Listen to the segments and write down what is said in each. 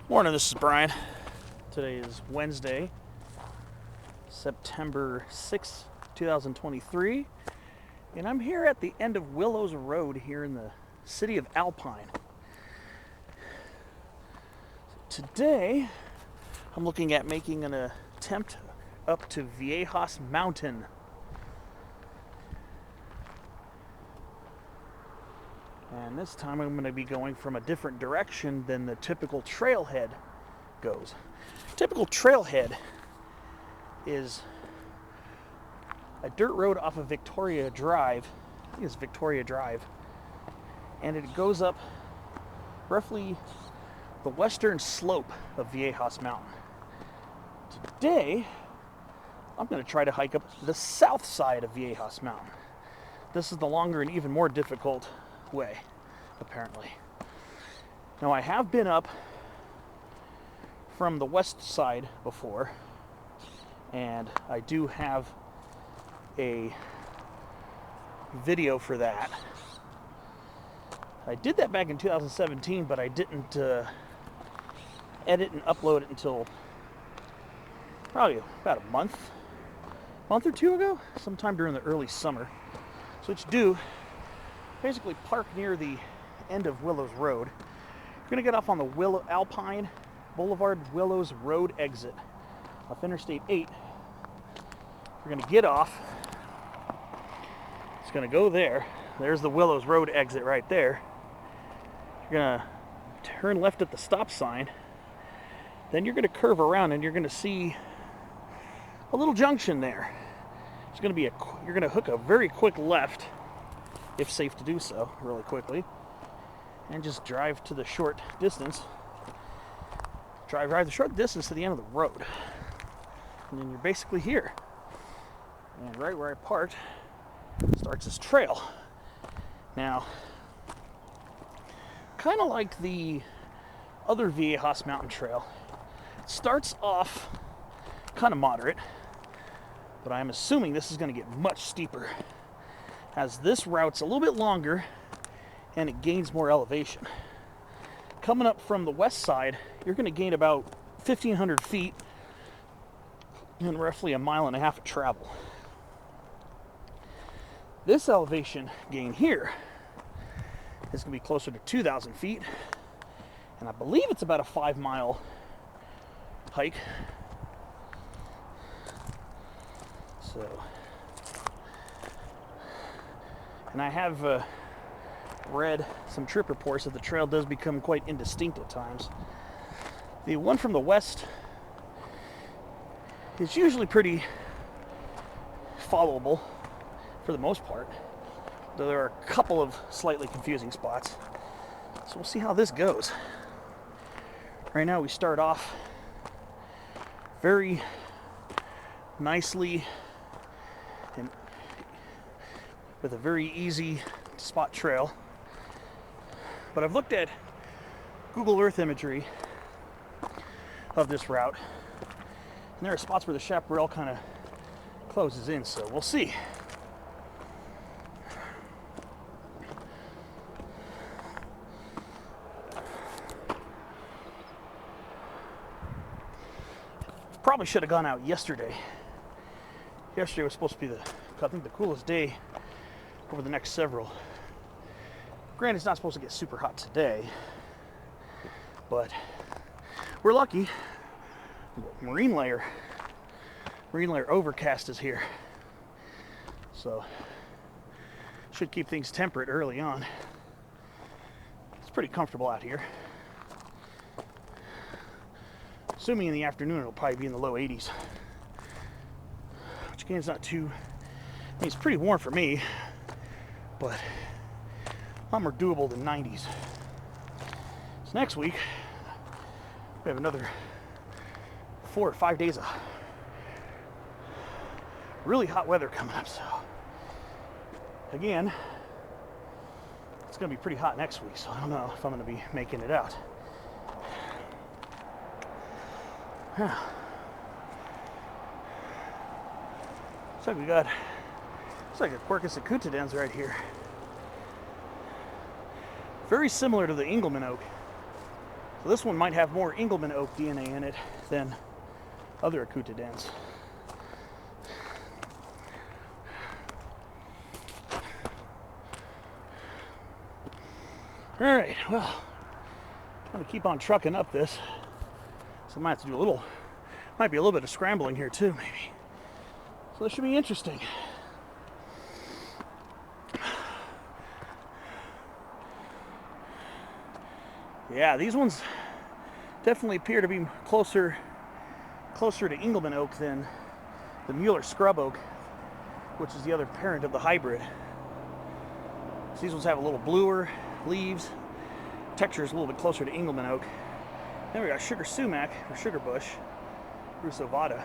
Morning, this is Brian. Today is Wednesday, September 6th, 2023, and I'm here at the end of Willows Road here in the city of Alpine. Today, I'm looking at making an attempt up to Viejas Mountain. And this time I'm going to be going from a different direction than the typical trailhead goes. Typical trailhead is a dirt road off of Victoria Drive. I think it's Victoria Drive. And it goes up roughly the western slope of Viejas Mountain. Today, I'm going to try to hike up the south side of Viejas Mountain. This is the longer and even more difficult way, apparently. Now, I have been up from the west side before, and I do have a video for that. I did that back in 2017, but I didn't edit and upload it until probably about a month or two ago, sometime during the early summer. So what you do, basically park near the end of Willows Road. You're going to get off on the Alpine Boulevard Willows Road exit off Interstate 8. You're going to get off. It's going to go there. There's the Willows Road exit right there. You're going to turn left at the stop sign. Then you're going to curve around and you're going to see a little junction there. It's going to be you're going to hook a very quick left, if safe to do so, really quickly, and just drive to the short distance. Drive the short distance to the end of the road, and then you're basically here. And right where I parked starts this trail. Now, kind of like the other Viejas Mountain Trail, it starts off kind of moderate, but I'm assuming this is going to get much steeper, as this route's a little bit longer and it gains more elevation. Coming up from the west side, you're going to gain about 1,500 feet and roughly a mile and a half of travel. This elevation gain here is going to be closer to 2,000 feet, and I believe it's about a 5-mile hike. So, and I have read some trip reports that the trail does become quite indistinct at times. The one from the west is usually pretty followable for the most part, though there are a couple of slightly confusing spots. So we'll see how this goes. Right now we start off very nicely and with a very easy spot trail. But I've looked at Google Earth imagery of this route, and there are spots where the chaparral kind of closes in, so we'll see. Probably should have gone out yesterday. Yesterday was supposed to be I think the coolest day over the next several. Granted, it's not supposed to get super hot today, but we're lucky. Marine layer overcast is here, so should keep things temperate early on. It's pretty comfortable out here. Assuming in the afternoon it'll probably be in the low 80s, which again is not too, I mean, it's pretty warm for me, but a lot more doable than 90s. So next week, we have another 4 or 5 days of really hot weather coming up. So again, it's going to be pretty hot next week, so I don't know if I'm going to be making it out. Yeah. Looks like a Quercus acutidens right here. Very similar to the Engelmann oak. So this one might have more Engelmann oak DNA in it than other Akuta dens. All right, well, I'm gonna keep on trucking up this. So I might have to do might be a little bit of scrambling here too, maybe. So this should be interesting. Yeah, these ones definitely appear to be closer to Engelmann oak than the Mueller scrub oak, which is the other parent of the hybrid. So these ones have a little bluer leaves. Texture is a little bit closer to Engelmann oak. Then we got sugar sumac, or sugar bush, rusovata.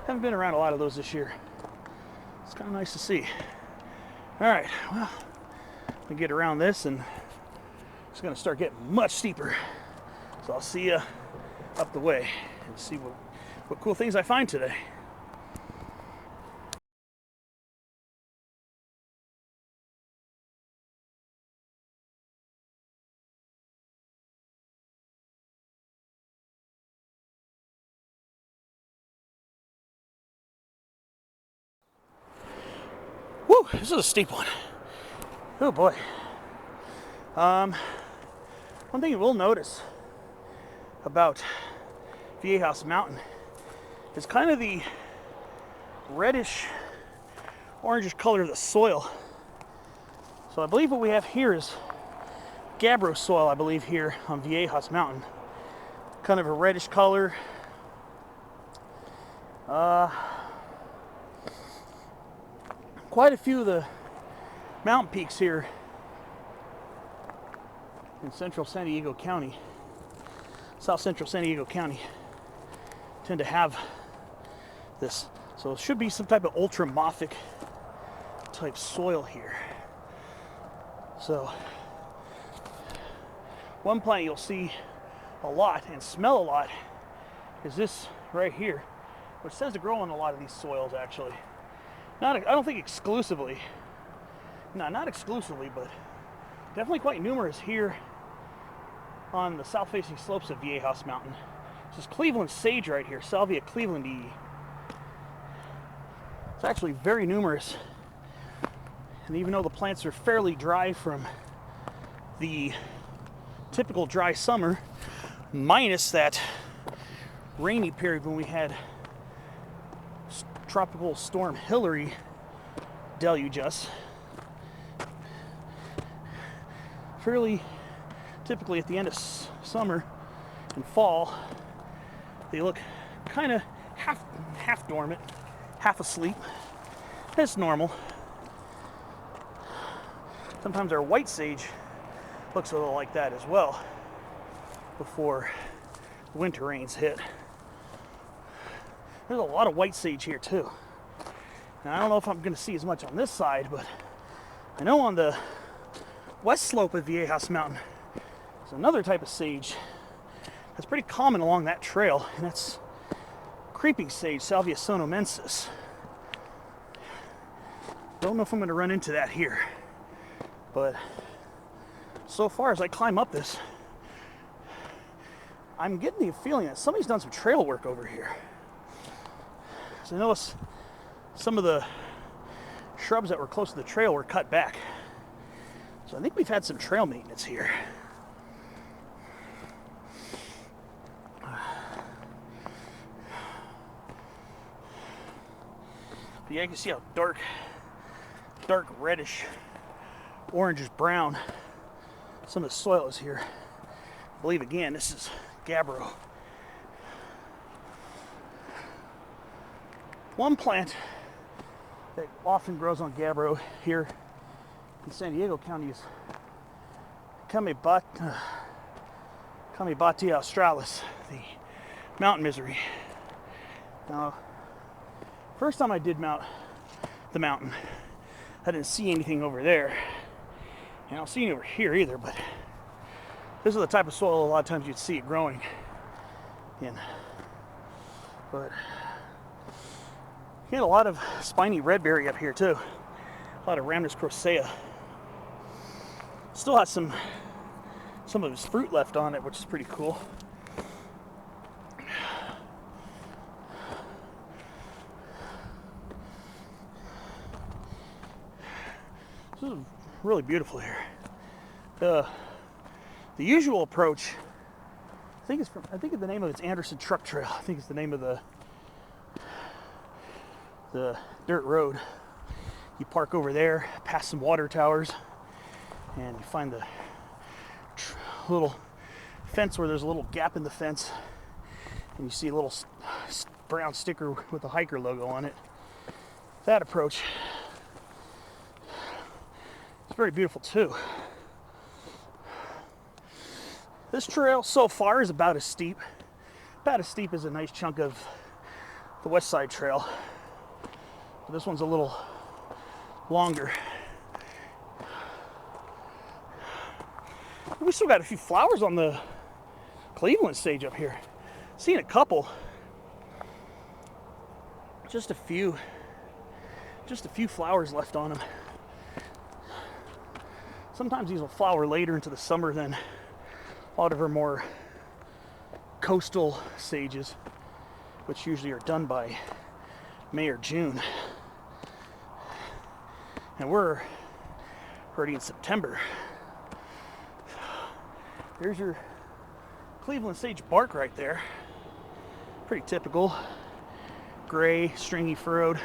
Haven't been around a lot of those this year. It's kind of nice to see. All right, well, we get around this and it's gonna start getting much steeper. So I'll see you up the way and see what cool things I find today. Woo, this is a steep one. Oh boy. One thing you will notice about Viejas Mountain is kind of the reddish, orangish color of the soil. So I believe what we have here is gabbro soil, I believe, here on Viejas Mountain. Kind of a reddish color. Quite a few of the mountain peaks here in central San Diego County, south central San Diego County, tend to have this. So it should be some type of ultramorphic type soil here. So one plant you'll see a lot and smell a lot is this right here, which tends to grow in a lot of these soils actually. I don't think exclusively. No, not exclusively, but definitely quite numerous here on the south-facing slopes of Viejas Mountain. This is Cleveland sage right here, Salvia clevelandi. It's actually very numerous. And even though the plants are fairly dry from the typical dry summer, minus that rainy period when we had Tropical Storm Hillary deluge us, fairly typically at the end of summer and fall, they look kind of half dormant, half asleep. That's normal. Sometimes our white sage looks a little like that as well before the winter rains hit. There's a lot of white sage here too. Now, I don't know if I'm going to see as much on this side, but I know on the west slope of Viejas Mountain there's another type of sage that's pretty common along that trail, and that's creeping sage, Salvia sonomensis. Don't know if I'm going to run into that here, but so far as I climb up this, I'm getting the feeling that somebody's done some trail work over here. So I noticed some of the shrubs that were close to the trail were cut back. So I think we've had some trail maintenance here. But yeah, you can see how dark reddish, orangish brown some of the soil is here. I believe again this is gabbro. One plant that often grows on gabbro here in San Diego County is Camebatia australis, the mountain misery. Now, first time I did mount the mountain, I didn't see anything over there, and I don't see any over here either, but this is the type of soil a lot of times you'd see it growing in. But you get a lot of spiny redberry up here too. A lot of Rhamnus crocea. Still has some some of his fruit left on it, which is pretty cool. This is really beautiful here. The usual approach, I think the name of it's Anderson Truck Trail. I think it's the name of the dirt road. You park over there, past some water towers, and you find the little fence where there's a little gap in the fence, and you see a little brown sticker with a hiker logo on it. That approach is very beautiful too. This trail so far is about as steep as a nice chunk of the West Side Trail. But this one's a little longer. We still got a few flowers on the Cleveland stage up here. Seen a couple. Just a few flowers left on them. Sometimes these will flower later into the summer than a lot of our more coastal sages, which usually are done by May or June. And we're already in September. There's your Cleveland sage bark right there. Pretty typical. Gray, stringy furrowed.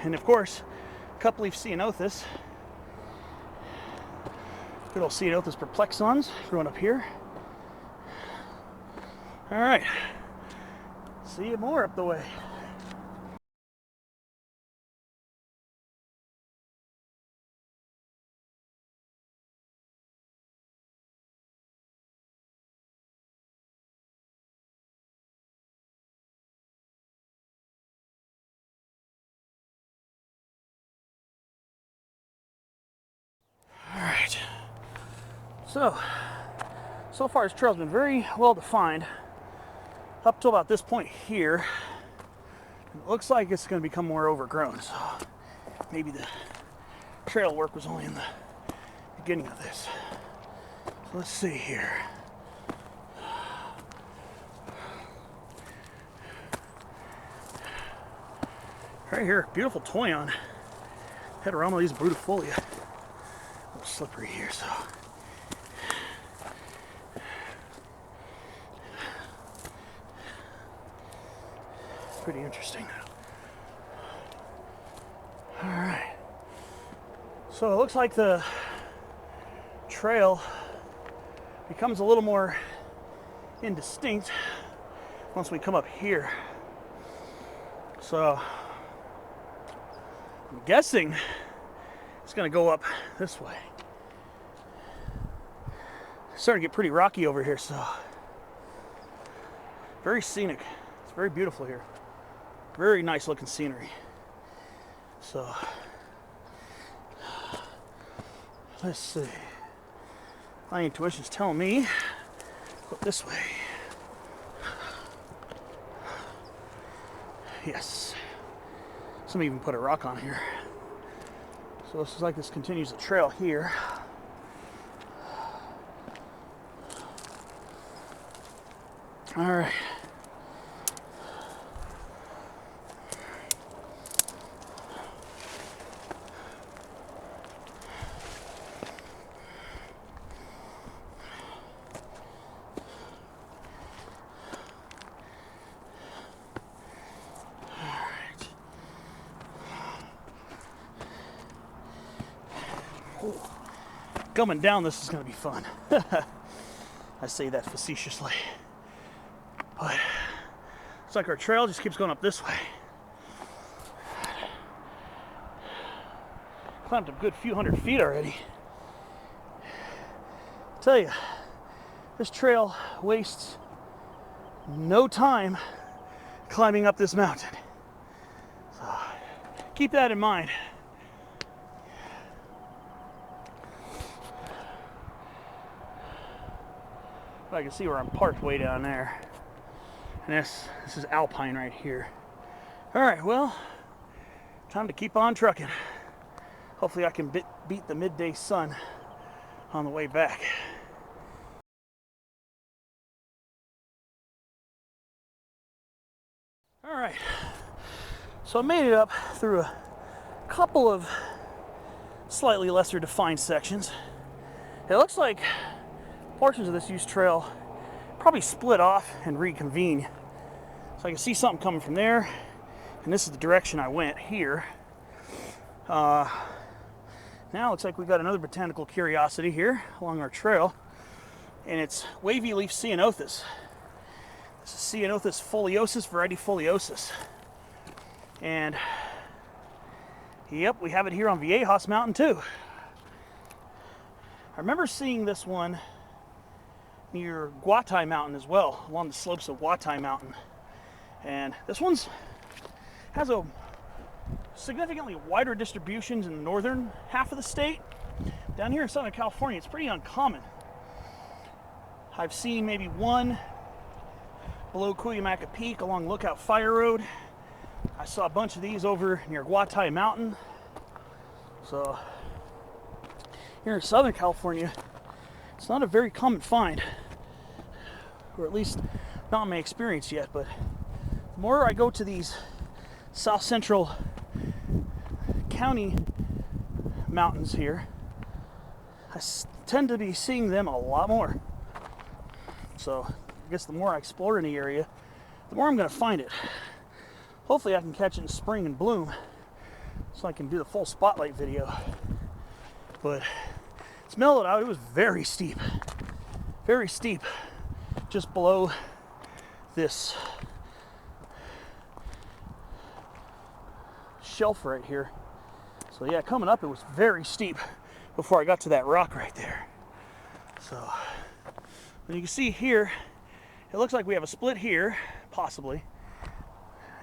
And of course, couple-leaf ceanothus. Good old Ceanothus perplexans growing up here. All right, see you more up the way. All right. So far this trail's been very well defined up to about this point here. It looks like it's going to become more overgrown, so maybe the trail work was only in the beginning of this. So let's see here. Right here, beautiful toyon. Heteromeles brudifolia. A little slippery here, so. Pretty interesting. All right. So it looks like the trail becomes a little more indistinct once we come up here. So I'm guessing it's going to go up this way. It's starting to get pretty rocky over here, so very scenic. It's very beautiful here. Very nice looking scenery. So let's see. My intuition's telling me go this way. Yes. Somebody even put a rock on here. So this is like this continues the trail here. All right. Coming down, this is going to be fun. I say that facetiously. But it's like our trail just keeps going up this way. Climbed a good few hundred feet already. I tell you, this trail wastes no time climbing up this mountain. So keep that in mind. I can see where I'm parked way down there. And this is Alpine right here. All right, well, time to keep on trucking. Hopefully I can beat the midday sun on the way back. Alright, so I made it up through a couple of slightly lesser defined sections. It looks like portions of this used trail probably split off and reconvene. So I can see something coming from there, and this is the direction I went here. Now it looks like we've got another botanical curiosity here along our trail, and it's wavy leaf ceanothus. This is Ceanothus foliosus, variety foliosus. And yep, we have it here on Viejas Mountain too. I remember seeing this one near Guatai Mountain as well, along the slopes of Guatai Mountain. And this one's has a significantly wider distribution in the northern half of the state. Down here in Southern California, it's pretty uncommon. I've seen maybe one below Cuyamaca Peak along Lookout Fire Road. I saw a bunch of these over near Guatai Mountain. So here in Southern California, it's not a very common find, or at least not in my experience yet. But the more I go to these South Central County mountains here, I tend to be seeing them a lot more. So I guess the more I explore in the area, the more I'm going to find it. Hopefully I can catch it in spring and bloom so I can do the full spotlight video. But it's mellowed out. It was very steep just below this shelf right here. So yeah, coming up it was very steep before I got to that rock right there. So you can see here, it looks like we have a split here, possibly,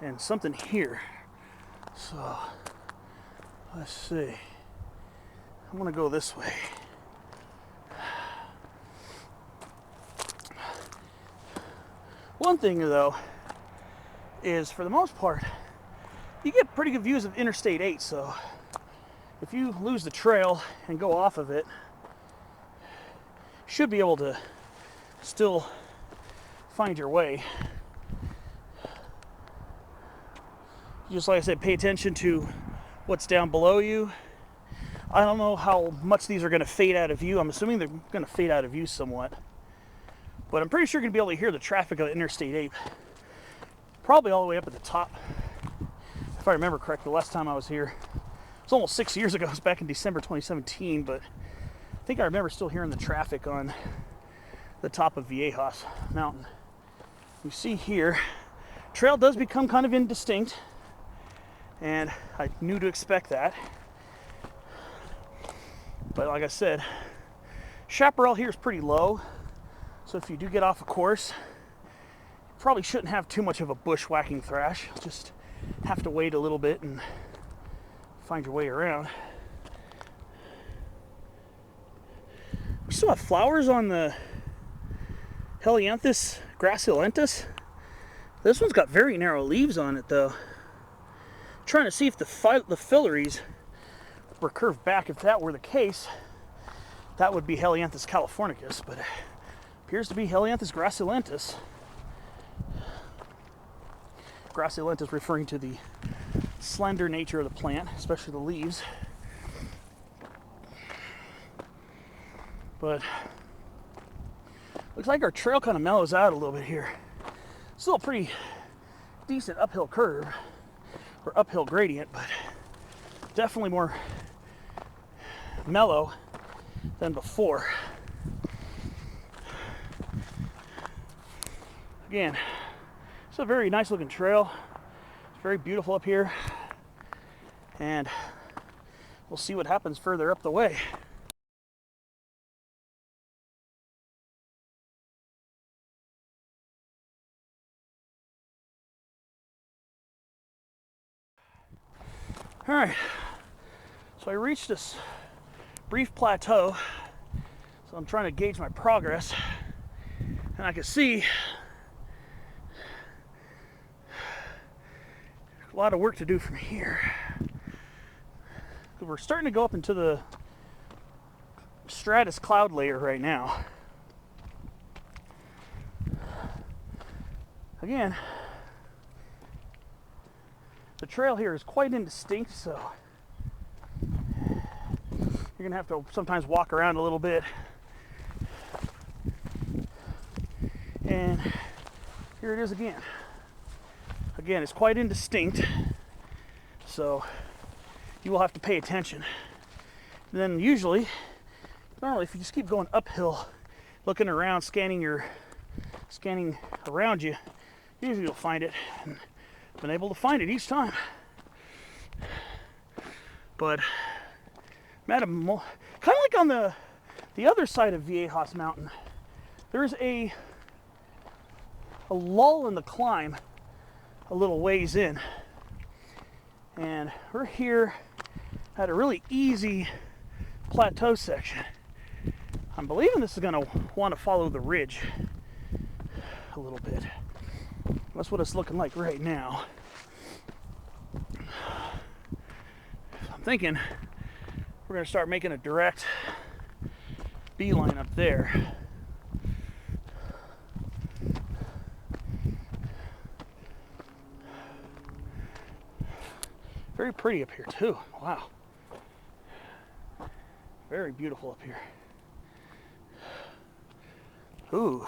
and something here. So let's see. I'm gonna go this way. One thing though is, for the most part, you get pretty good views of Interstate 8. So if you lose the trail and go off of it, you should be able to still find your way. Just like I said, pay attention to what's down below you. I don't know how much these are going to fade out of view. I'm assuming they're going to fade out of view somewhat. But I'm pretty sure you're going to be able to hear the traffic of Interstate 8. Probably all the way up at the top. If I remember correctly, the last time I was here, it's almost 6 years ago. It was back in December 2017. But I think I remember still hearing the traffic on the top of Viejas Mountain. You see here, trail does become kind of indistinct, and I knew to expect that. But like I said, chaparral here is pretty low, so if you do get off a course, you probably shouldn't have too much of a bushwhacking thrash. Just have to wait a little bit and find your way around. We still have flowers on the Helianthus gracilentus. This one's got very narrow leaves on it though. I'm trying to see if the filaries were curved back. If that were the case, that would be Helianthus californicus, but it appears to be Helianthus gracilentus. Gracilentus referring to the slender nature of the plant, especially the leaves. But looks like our trail kind of mellows out a little bit here. Still a pretty decent uphill curve, or uphill gradient, but definitely more mellow than before. Again, it's a very nice looking trail. It's very beautiful up here, and we'll see what happens further up the way. All right, so I reached this brief plateau, so I'm trying to gauge my progress, and I can see a lot of work to do from here. We're starting to go up into the stratus cloud layer right now. Again, The trail here is quite indistinct, so you're gonna have to sometimes walk around a little bit. And here it is again. Again, it's quite indistinct, so you will have to pay attention. And then normally if you just keep going uphill, looking around, scanning around you, usually you'll find it. And I've been able to find it each time. But kind of like on the other side of Viejas Mountain, there's a lull in the climb a little ways in, and we're here at a really easy plateau section. I'm believing this is going to want to follow the ridge a little bit. That's what it's looking like right now. I'm thinking we're going to start making a direct beeline up there. Very pretty up here too. Wow. Very beautiful up here. Ooh.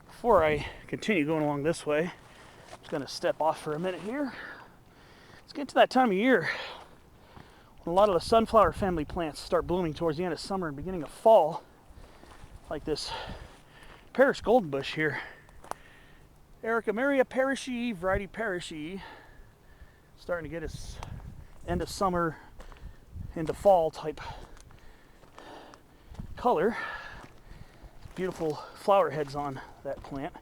Before I continue going along this way, I'm just going to step off for a minute here. Let's get to that time of year when a lot of the sunflower family plants start blooming towards the end of summer and beginning of fall, like this Parish golden bush here. Ericameria parishii, variety parishii. Starting to get its end of summer into fall type color. Beautiful flower heads on that plant.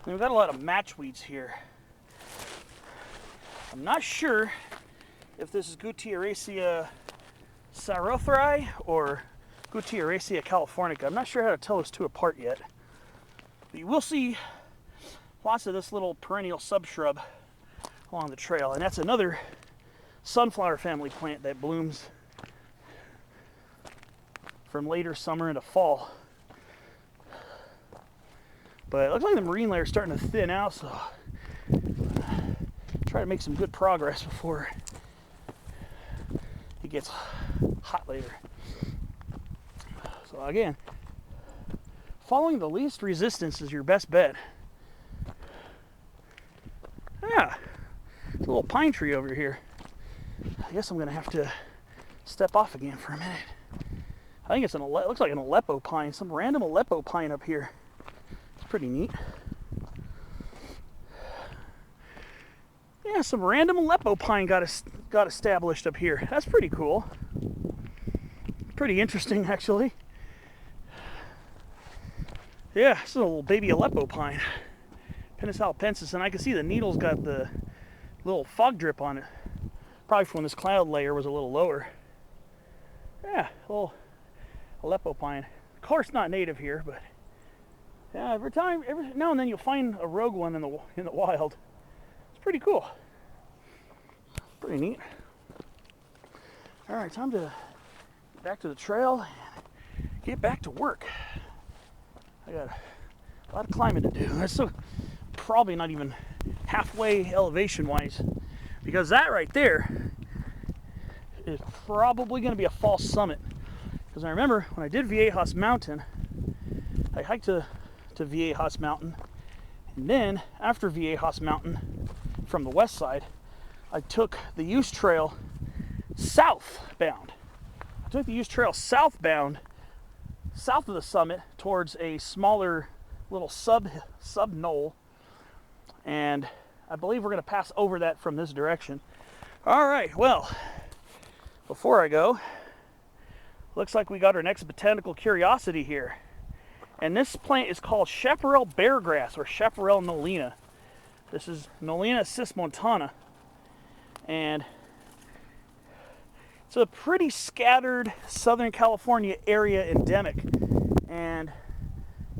And we've got a lot of matchweeds here. I'm not sure if this is Gutierrezia sarothri or Gutierrezia californica. I'm not sure how to tell those two apart yet. But you will see lots of this little perennial subshrub along the trail, and that's another sunflower family plant that blooms from later summer into fall. But it looks like the marine layer is starting to thin out, so try to make some good progress before it gets hot later. So again, following the least resistance is your best bet. Yeah, there's a little pine tree over here. I guess I'm gonna have to step off again for a minute. I think it looks like an Aleppo pine, some random Aleppo pine up here. It's pretty neat. Yeah, some random Aleppo pine got established up here. That's pretty cool. Pretty interesting, actually. Yeah, this is a little baby Aleppo pine. Pinus alpensis, and I can see the needle's got the little fog drip on it. Probably from when this cloud layer was a little lower. Yeah, a little Aleppo pine. Of course, not native here, but yeah, every now and then you'll find a rogue one in the wild. It's pretty cool. Pretty neat. All right, time to get back to the trail and get back to work. I got a lot of climbing to do. That's so probably not even halfway elevation-wise, because that right there is probably going to be a false summit. Because I remember when I did Viejas Mountain, I hiked to Viejas Mountain, and then after Viejas Mountain, from the west side, I took the Use Trail southbound. I took the Use Trail southbound, south of the summit, towards a smaller little sub knoll, and I believe we're going to pass over that from this direction. All right, well, before I go, looks like we got our next botanical curiosity here. And this plant is called chaparral beargrass, or chaparral nolina. This is Nolina cismontana. And it's a pretty scattered Southern California area endemic. And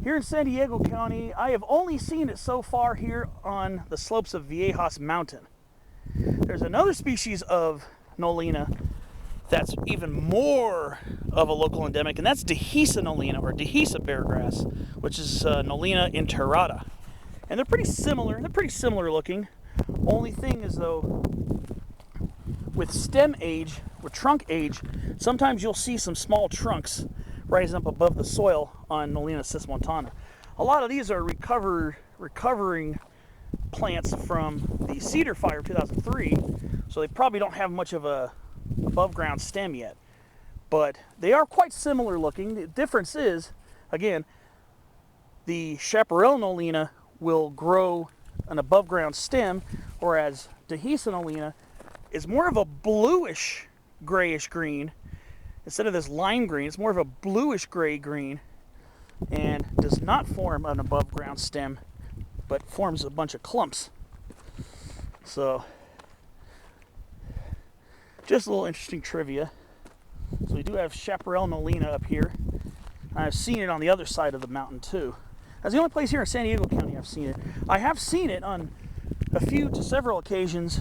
here in San Diego County, I have only seen it so far here on the slopes of Viejas Mountain. There's another species of Nolina that's even more of a local endemic, and that's Dehesa nolina, or Dehesa beargrass, which is Nolina enterrata. And they're pretty similar. They're pretty similar looking. Only thing is, though, with stem age, with trunk age, sometimes you'll see some small trunks rising up above the soil on Nolina cismontana. A lot of these are recovering plants from the cedar fire of 2003, so they probably don't have much of a above ground stem yet. But they are quite similar looking. The difference is, again, the chaparral Nolina will grow an above ground stem, whereas Dehiscent Nolina is more of a bluish grayish green. Instead of this lime green, it's more of a bluish gray green and does not form an above ground stem, but forms a bunch of clumps. So, just a little interesting trivia. So we do have chaparral Nolina up here. I've seen it on the other side of the mountain too. That's the only place here in San Diego County I've seen it. I have seen it on a few to several occasions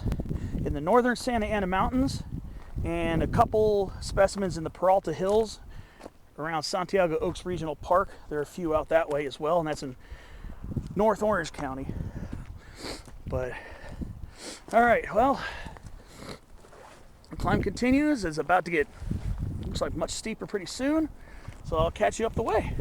in the northern Santa Ana Mountains and a couple specimens in the Peralta Hills around Santiago Oaks Regional Park. There are a few out that way as well, and that's in North Orange County. But, all right, well, the climb continues. It's about to get, looks like, much steeper pretty soon, so I'll catch you up the way.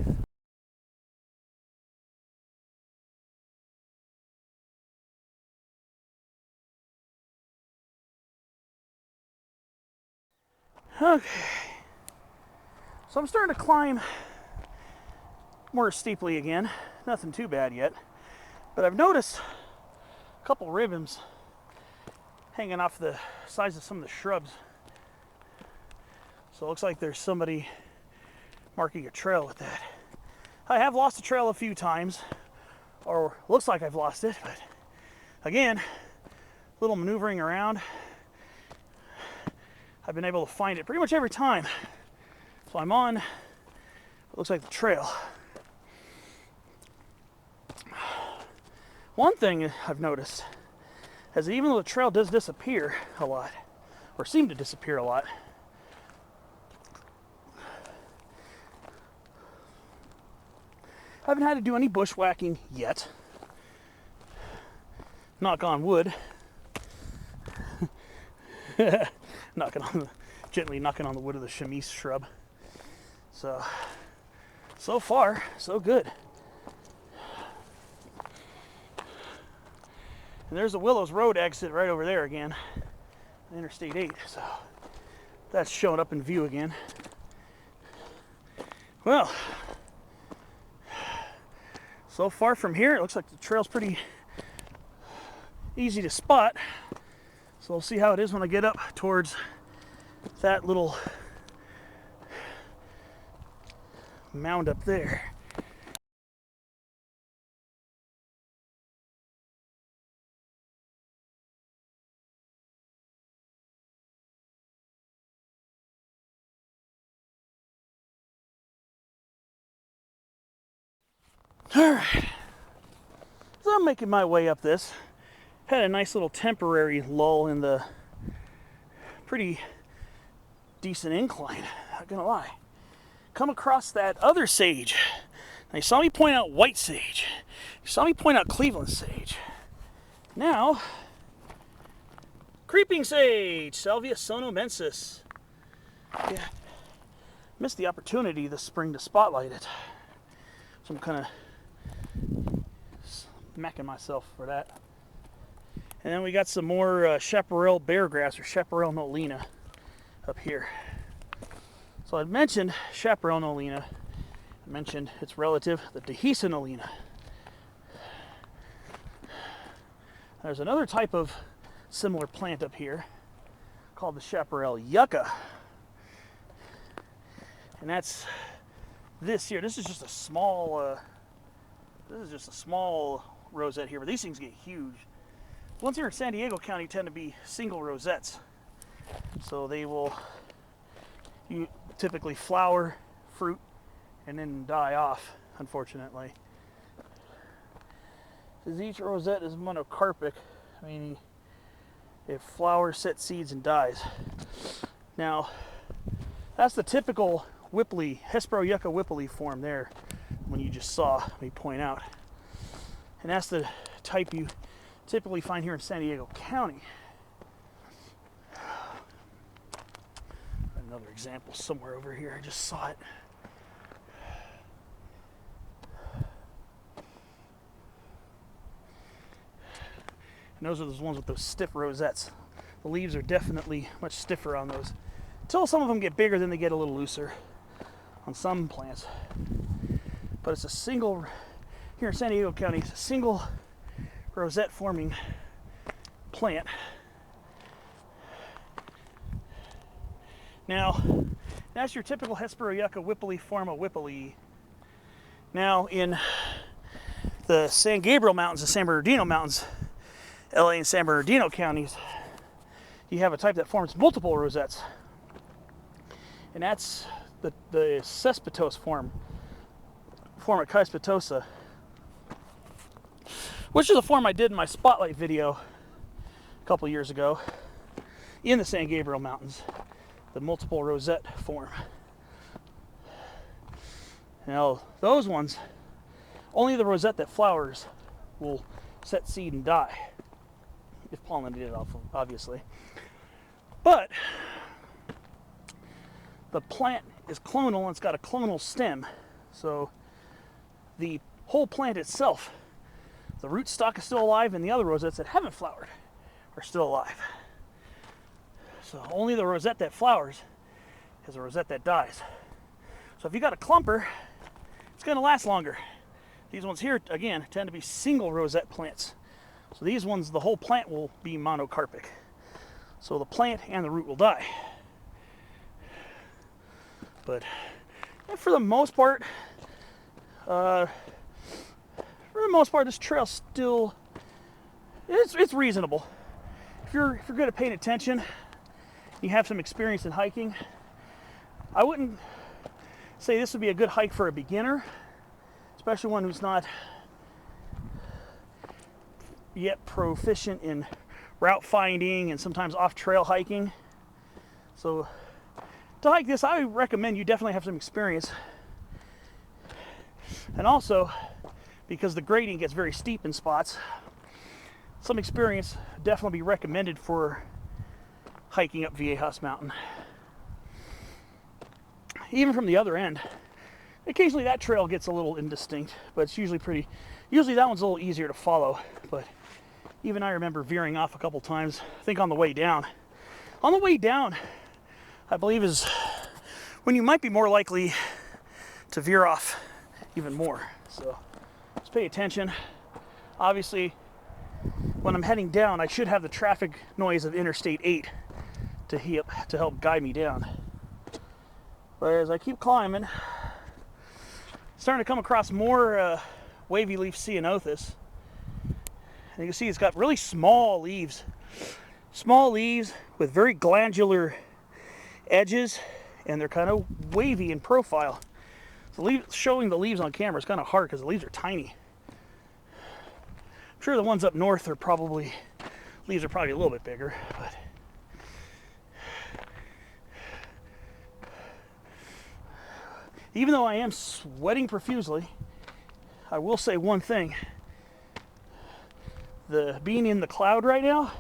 Okay, so I'm starting to climb more steeply again. Nothing too bad yet, but I've noticed a couple ribbons hanging off the sides of some of the shrubs. So it looks like there's somebody marking a trail with that. I have lost the trail a few times, or looks like I've lost it, but again, a little maneuvering around, I've been able to find it pretty much every time. So I'm on what looks like the trail. One thing I've noticed is that even though the trail does disappear a lot, or seem to disappear a lot, I haven't had to do any bushwhacking yet. Knock on wood. Gently knocking on the wood of the chamise shrub. So far, so good. And there's the Willows Road exit right over there again, Interstate 8. So that's showing up in view again. Well, so far from here, it looks like the trail's pretty easy to spot. So we'll see how it is when I get up towards that little mound up there. Alright, so I'm making my way up this. Had a nice little temporary lull in the pretty decent incline, not gonna lie. Come across that other sage. Now you saw me point out white sage. You saw me point out Cleveland sage. Now, creeping sage, Salvia sonomensis. Yeah, missed the opportunity this spring to spotlight it. So I'm kind of smacking myself for that. And then we got some more chaparral beargrass or chaparral Nolina up here. So I mentioned chaparral Nolina. I mentioned its relative, the Dehiscent Nolina. There's another type of similar plant up here called the chaparral yucca. And that's this here. This is just a small rosette here, but these things get huge. The ones here in San Diego County tend to be single rosettes. So they will typically flower, fruit, and then die off, unfortunately. Because each rosette is monocarpic, meaning it flowers, sets seeds, and dies. Now, that's the typical Whippley, Hespero yucca Whippley form there, when you just saw me point out. And that's the type you typically find here in San Diego County. Another example somewhere over here. I just saw it. And those are those ones with those stiff rosettes. The leaves are definitely much stiffer on those. Until some of them get bigger, then they get a little looser on some plants. But it's a single, here in San Diego County, it's a single rosette forming plant. Now, that's your typical Hesperoyucca whippley forma whippley. Now, in the San Gabriel Mountains, the San Bernardino Mountains, LA and San Bernardino counties, you have a type that forms multiple rosettes. And that's the cespitose forma caespitosa, which is a form I did in my spotlight video a couple years ago in the San Gabriel Mountains, the multiple rosette form. Now, those ones, only the rosette that flowers will set seed and die, if pollinated, obviously. But the plant is clonal and it's got a clonal stem, so the whole plant itself, the rootstock is still alive, and the other rosettes that haven't flowered are still alive. So only the rosette that flowers is a rosette that dies. So if you got a clumper, it's going to last longer. These ones here, again, tend to be single rosette plants. So these ones, the whole plant will be monocarpic. So the plant and the root will die. But for the most part, this trail still, it's reasonable. If you're good at paying attention, you have some experience in hiking, I wouldn't say this would be a good hike for a beginner, especially one who's not yet proficient in route finding and sometimes off-trail hiking. So to hike this, I would recommend you definitely have some experience. And also, because the grading gets very steep in spots, some experience would definitely be recommended for hiking up Viejas Mountain. Even from the other end, occasionally that trail gets a little indistinct, but it's usually that one's a little easier to follow. But even I remember veering off a couple times, I think on the way down. On the way down, I believe, is when you might be more likely to veer off even more. So just pay attention. Obviously, when I'm heading down, I should have the traffic noise of Interstate 8 to help guide me down. But as I keep climbing, starting to come across more wavy leaf ceanothus. And you can see it's got really small leaves with very glandular edges, and they're kind of wavy in profile. So showing the leaves on camera is kind of hard because the leaves are tiny. I'm sure the ones up north leaves are probably a little bit bigger, but even though I am sweating profusely, I will say one thing. Being in the cloud right now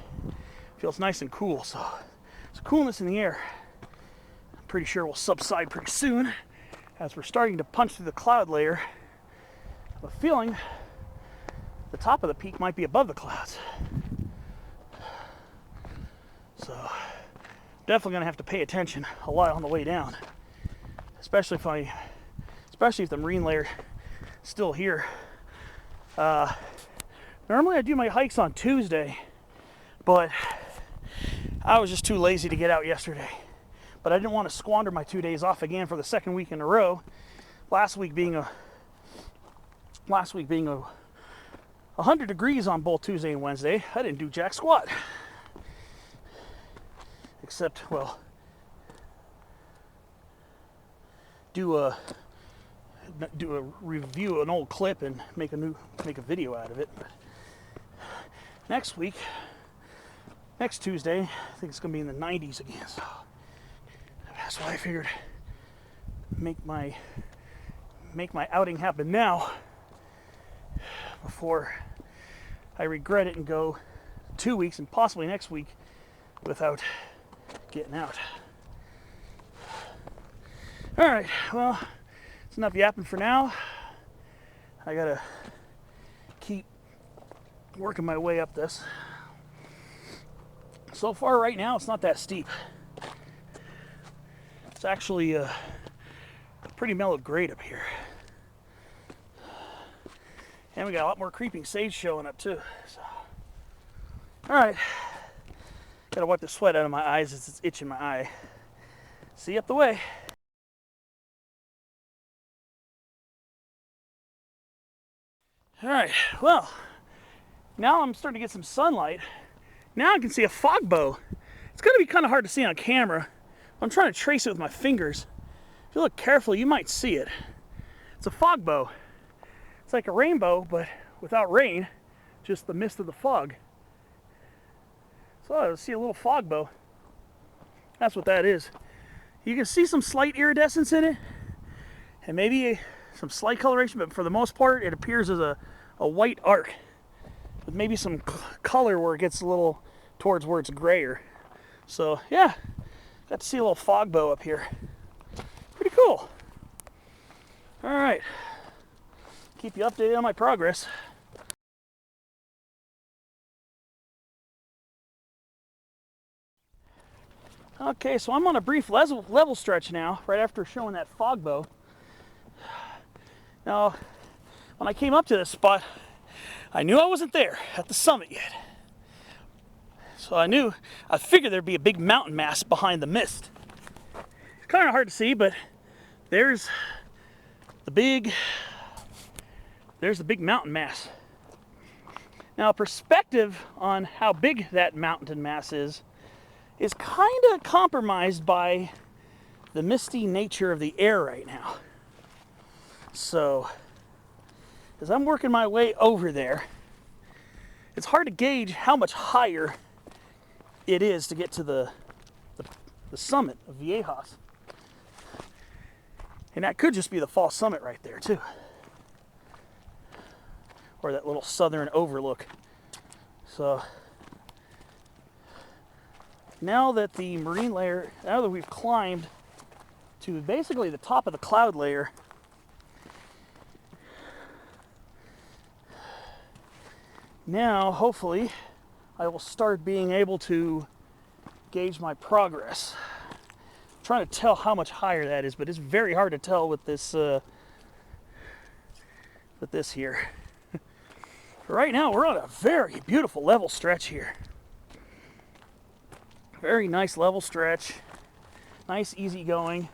feels nice and cool, so there's coolness in the air. I'm pretty sure will subside pretty soon as we're starting to punch through the cloud layer. I have a feeling the top of the peak might be above the clouds. So definitely gonna have to pay attention a lot on the way down, especially if the marine layer is still here. Normally I do my hikes on Tuesday, but I was just too lazy to get out yesterday. But I didn't want to squander my 2 days off again for the second week in a row. Last week being 100 degrees on both Tuesday and Wednesday, I didn't do jack squat. Except, well, do a review an old clip and make a video out of it. But next Tuesday, I think it's gonna be in the 90s again. So that's why I figured make my outing happen now before I regret it and go 2 weeks and possibly next week without getting out. All right, well, it's enough yapping for now. I gotta keep working my way up this. So far right now, it's not that steep. It's actually a pretty mellow grade up here. And we got a lot more creeping sage showing up too. So. All right, gotta wipe the sweat out of my eyes as it's itching my eye. See you up the way. All right, well, now I'm starting to get some sunlight. Now I can see a fog bow. It's gonna be kind of hard to see on camera. I'm trying to trace it with my fingers. If you look carefully, you might see it. It's a fog bow. It's like a rainbow, but without rain, just the mist of the fog. So I see a little fog bow. That's what that is. You can see some slight iridescence in it, and maybe some slight coloration, but for the most part, it appears as a white arc with maybe some color where it gets a little towards where it's grayer. So yeah, got to see a little fog bow up here. Pretty cool. All right, keep you updated on my progress. Okay, so I'm on a brief level stretch now, right after showing that fog bow. Now, when I came up to this spot, I knew I wasn't there at the summit yet. So I figured there'd be a big mountain mass behind the mist. It's kind of hard to see, but there's the big mountain mass. Now, perspective on how big that mountain mass is kind of compromised by the misty nature of the air right now. So, as I'm working my way over there, it's hard to gauge how much higher it is to get to the summit of Viejas. And that could just be the fall summit right there too. Or that little southern overlook. So now that we've climbed to basically the top of the cloud layer, now hopefully I will start being able to gauge my progress. I'm trying to tell how much higher that is, but it's very hard to tell with this here. Right now we're on a very beautiful level stretch here. Very nice level stretch. Nice easy going.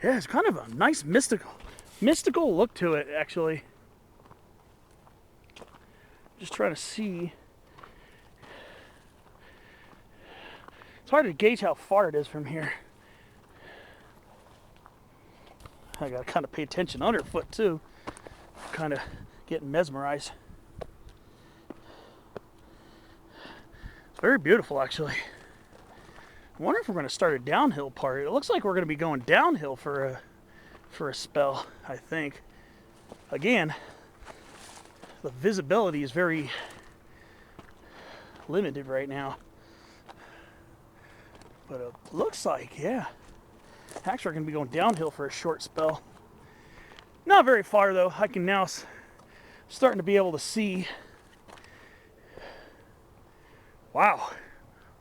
Yeah, it's kind of a nice mystical look to it, actually. Just trying to see. It's hard to gauge how far it is from here. I gotta kind of pay attention underfoot too. Kind of getting mesmerized. It's very beautiful, actually. I wonder if we're going to start a downhill part. It looks like we're going to be going downhill for a spell, I think. Again, the visibility is very limited right now. But it looks like, yeah. Actually, we're going to be going downhill for a short spell. Not very far, though. I can now starting to be able to see. Wow.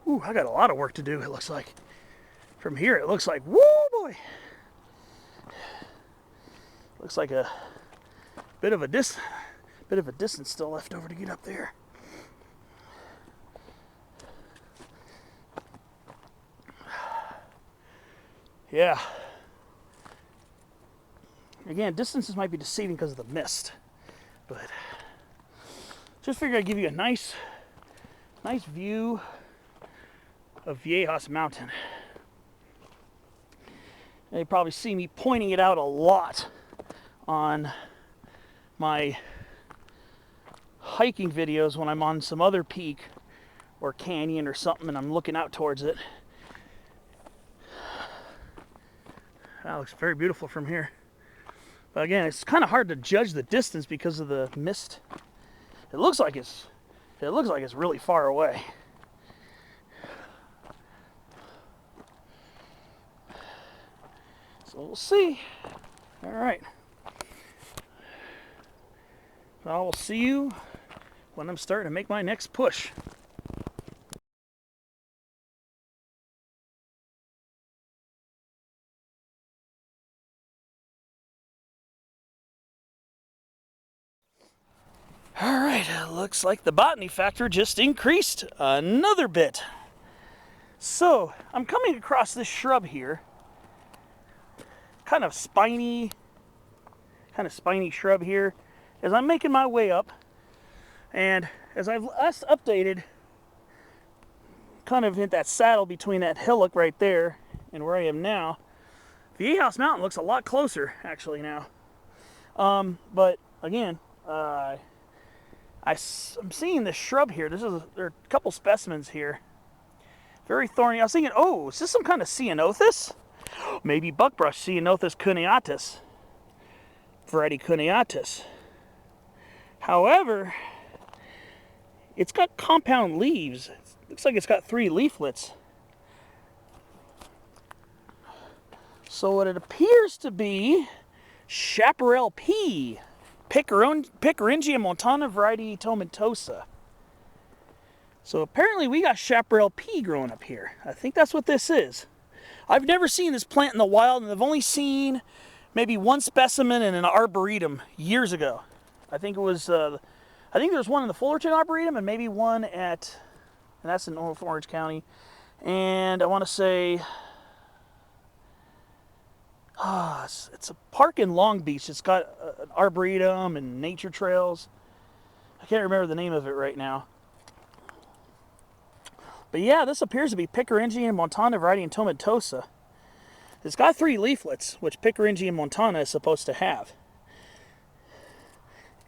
Ooh, I got a lot of work to do, it looks like. From here, it looks like, woo boy. Looks like a bit of a distance still left over to get up there. Yeah. Again, distances might be deceiving because of the mist, but just figured I'd give you a nice view of Viejas Mountain. And you probably see me pointing it out a lot on my hiking videos when I'm on some other peak or canyon or something and I'm looking out towards it. That looks very beautiful from here. But again, it's kind of hard to judge the distance because of the mist. It looks like it's really far away. So we'll see. All right. I will see you when I'm starting to make my next push. All right, looks like the botany factor just increased another bit. So I'm coming across this shrub here, kind of spiny shrub here, as I'm making my way up. And as I've last updated, kind of hit that saddle between that hillock right there and where I am now, Viejas Mountain looks a lot closer actually now. But again, I'm seeing this shrub here. There are a couple specimens here. Very thorny. I was thinking, oh, is this some kind of ceanothus? Maybe buckbrush, Ceanothus cuneatus. Variety cuneatus. However, it's got compound leaves. It looks like it's got 3 leaflets. So what it appears to be, chaparral pea. Picaringia montana variety tomentosa. So apparently we got chaparral pea growing up here. I think that's what this is. I've never seen this plant in the wild, and I've only seen maybe one specimen in an arboretum years ago. I think it was, I think there was one in the Fullerton Arboretum, and maybe one at, and that's in North Orange County. And I want to say, it's a park in Long Beach. It's got an arboretum and nature trails. I can't remember the name of it right now. But yeah, this appears to be Picaringia montana variety tomentosa. It's got 3 leaflets, which Picaringia montana is supposed to have.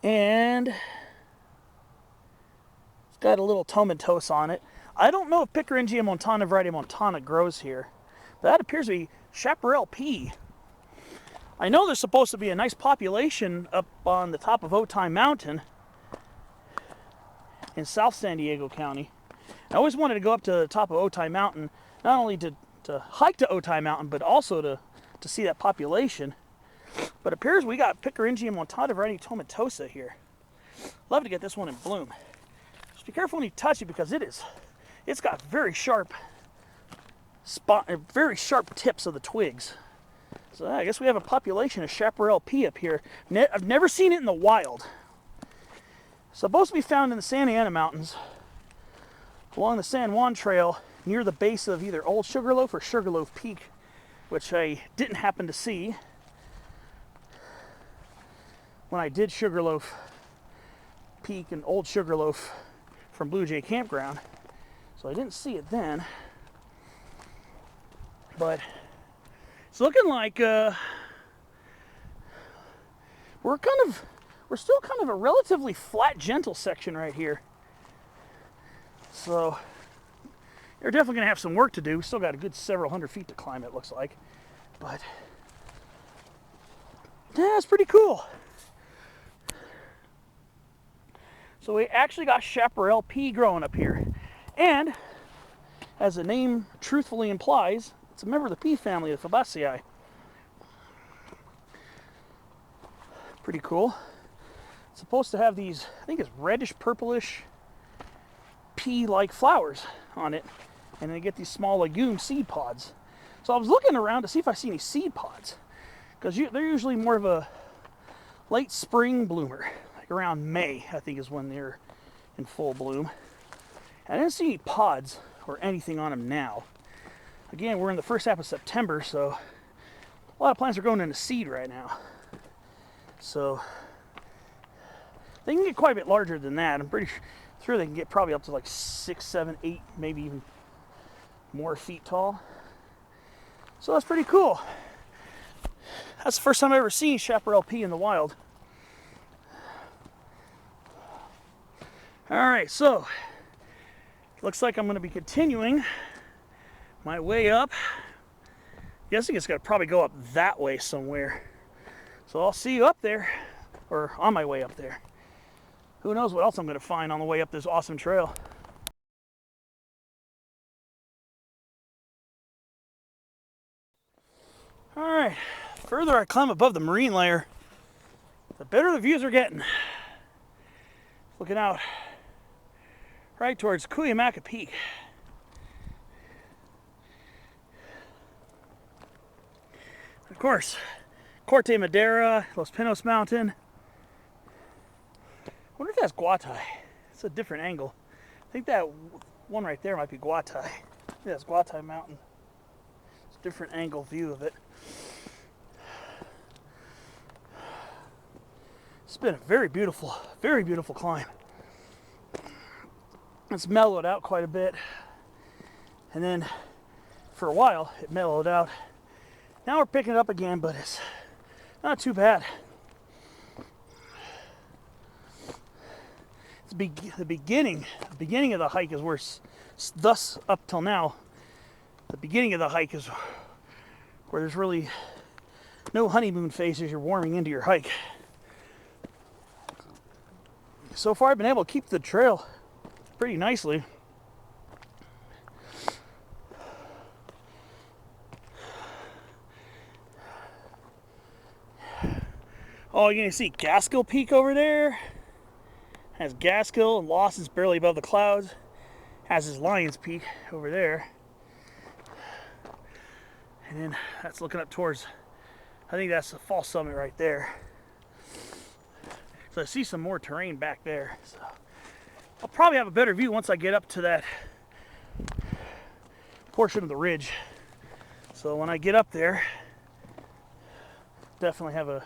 And it's got a little tomentosa on it. I don't know if Picaringia montana variety montana grows here. But that appears to be chaparral pea. I know there's supposed to be a nice population up on the top of Alpine Mountain in South San Diego County. I always wanted to go up to the top of Alpine Mountain, not only to hike to Alpine Mountain, but also to see that population. But it appears we got Picaringia montana variety tomentosa here. Love to get this one in bloom. Just be careful when you touch it, because it's got very sharp tips of the twigs. So I guess we have a population of chaparral pea up here. I've never seen it in the wild. It's supposed to be found in the Santa Ana Mountains, along the San Juan Trail, near the base of either Old Sugarloaf or Sugarloaf Peak, which I didn't happen to see when I did Sugarloaf Peak and Old Sugarloaf from Blue Jay Campground. So I didn't see it then. But it's looking like we're still kind of a relatively flat, gentle section right here. So they're definitely going to have some work to do. We still got a good several hundred feet to climb, it looks like. But yeah, it's pretty cool. So we actually got chaparral pea growing up here. And as the name truthfully implies, it's a member of the pea family of Fabaceae. Pretty cool. It's supposed to have these, I think it's reddish purplish pea-like flowers on it, and they get these small legume seed pods. So I was looking around to see if I see any seed pods, because they're usually more of a late spring bloomer, like around May, I think is when they're in full bloom. I didn't see any pods or anything on them now. Again, we're in the first half of September, so a lot of plants are going into seed right now. So they can get quite a bit larger than that. I'm pretty sure they can get probably up to like 6, 7, 8, maybe even more feet tall. So that's pretty cool. That's the first time I've ever seen chaparral pea in the wild. All right, so looks like I'm going to be continuing my way up. I'm guessing it's going to probably go up that way somewhere. So I'll see you up there, or on my way up there. Who knows what else I'm going to find on the way up this awesome trail. Alright, the further I climb above the marine layer, the better the views are getting. Looking out right towards Cuyamaca Peak. Of course, Corte Madera, Los Pinos Mountain. I wonder if that's Guatai. It's a different angle. I think that one right there might be Guatai. Yeah, that's Guatai Mountain. It's a different angle view of it. It's been a very beautiful climb. It's mellowed out quite a bit. And then for a while, it mellowed out. Now we're picking it up again, but it's not too bad. The beginning of the hike is worse. Thus, up till now, the beginning of the hike is where there's really no honeymoon phase as you're warming into your hike. So far, I've been able to keep the trail pretty nicely. Oh, you're gonna see Gaskill Peak over there. Has Gaskill and Lawson's barely above the clouds. Has his Lions Peak over there. And then that's looking up towards, I think that's the fall summit right there. So I see some more terrain back there. So I'll probably have a better view once I get up to that portion of the ridge. So when I get up there, definitely have a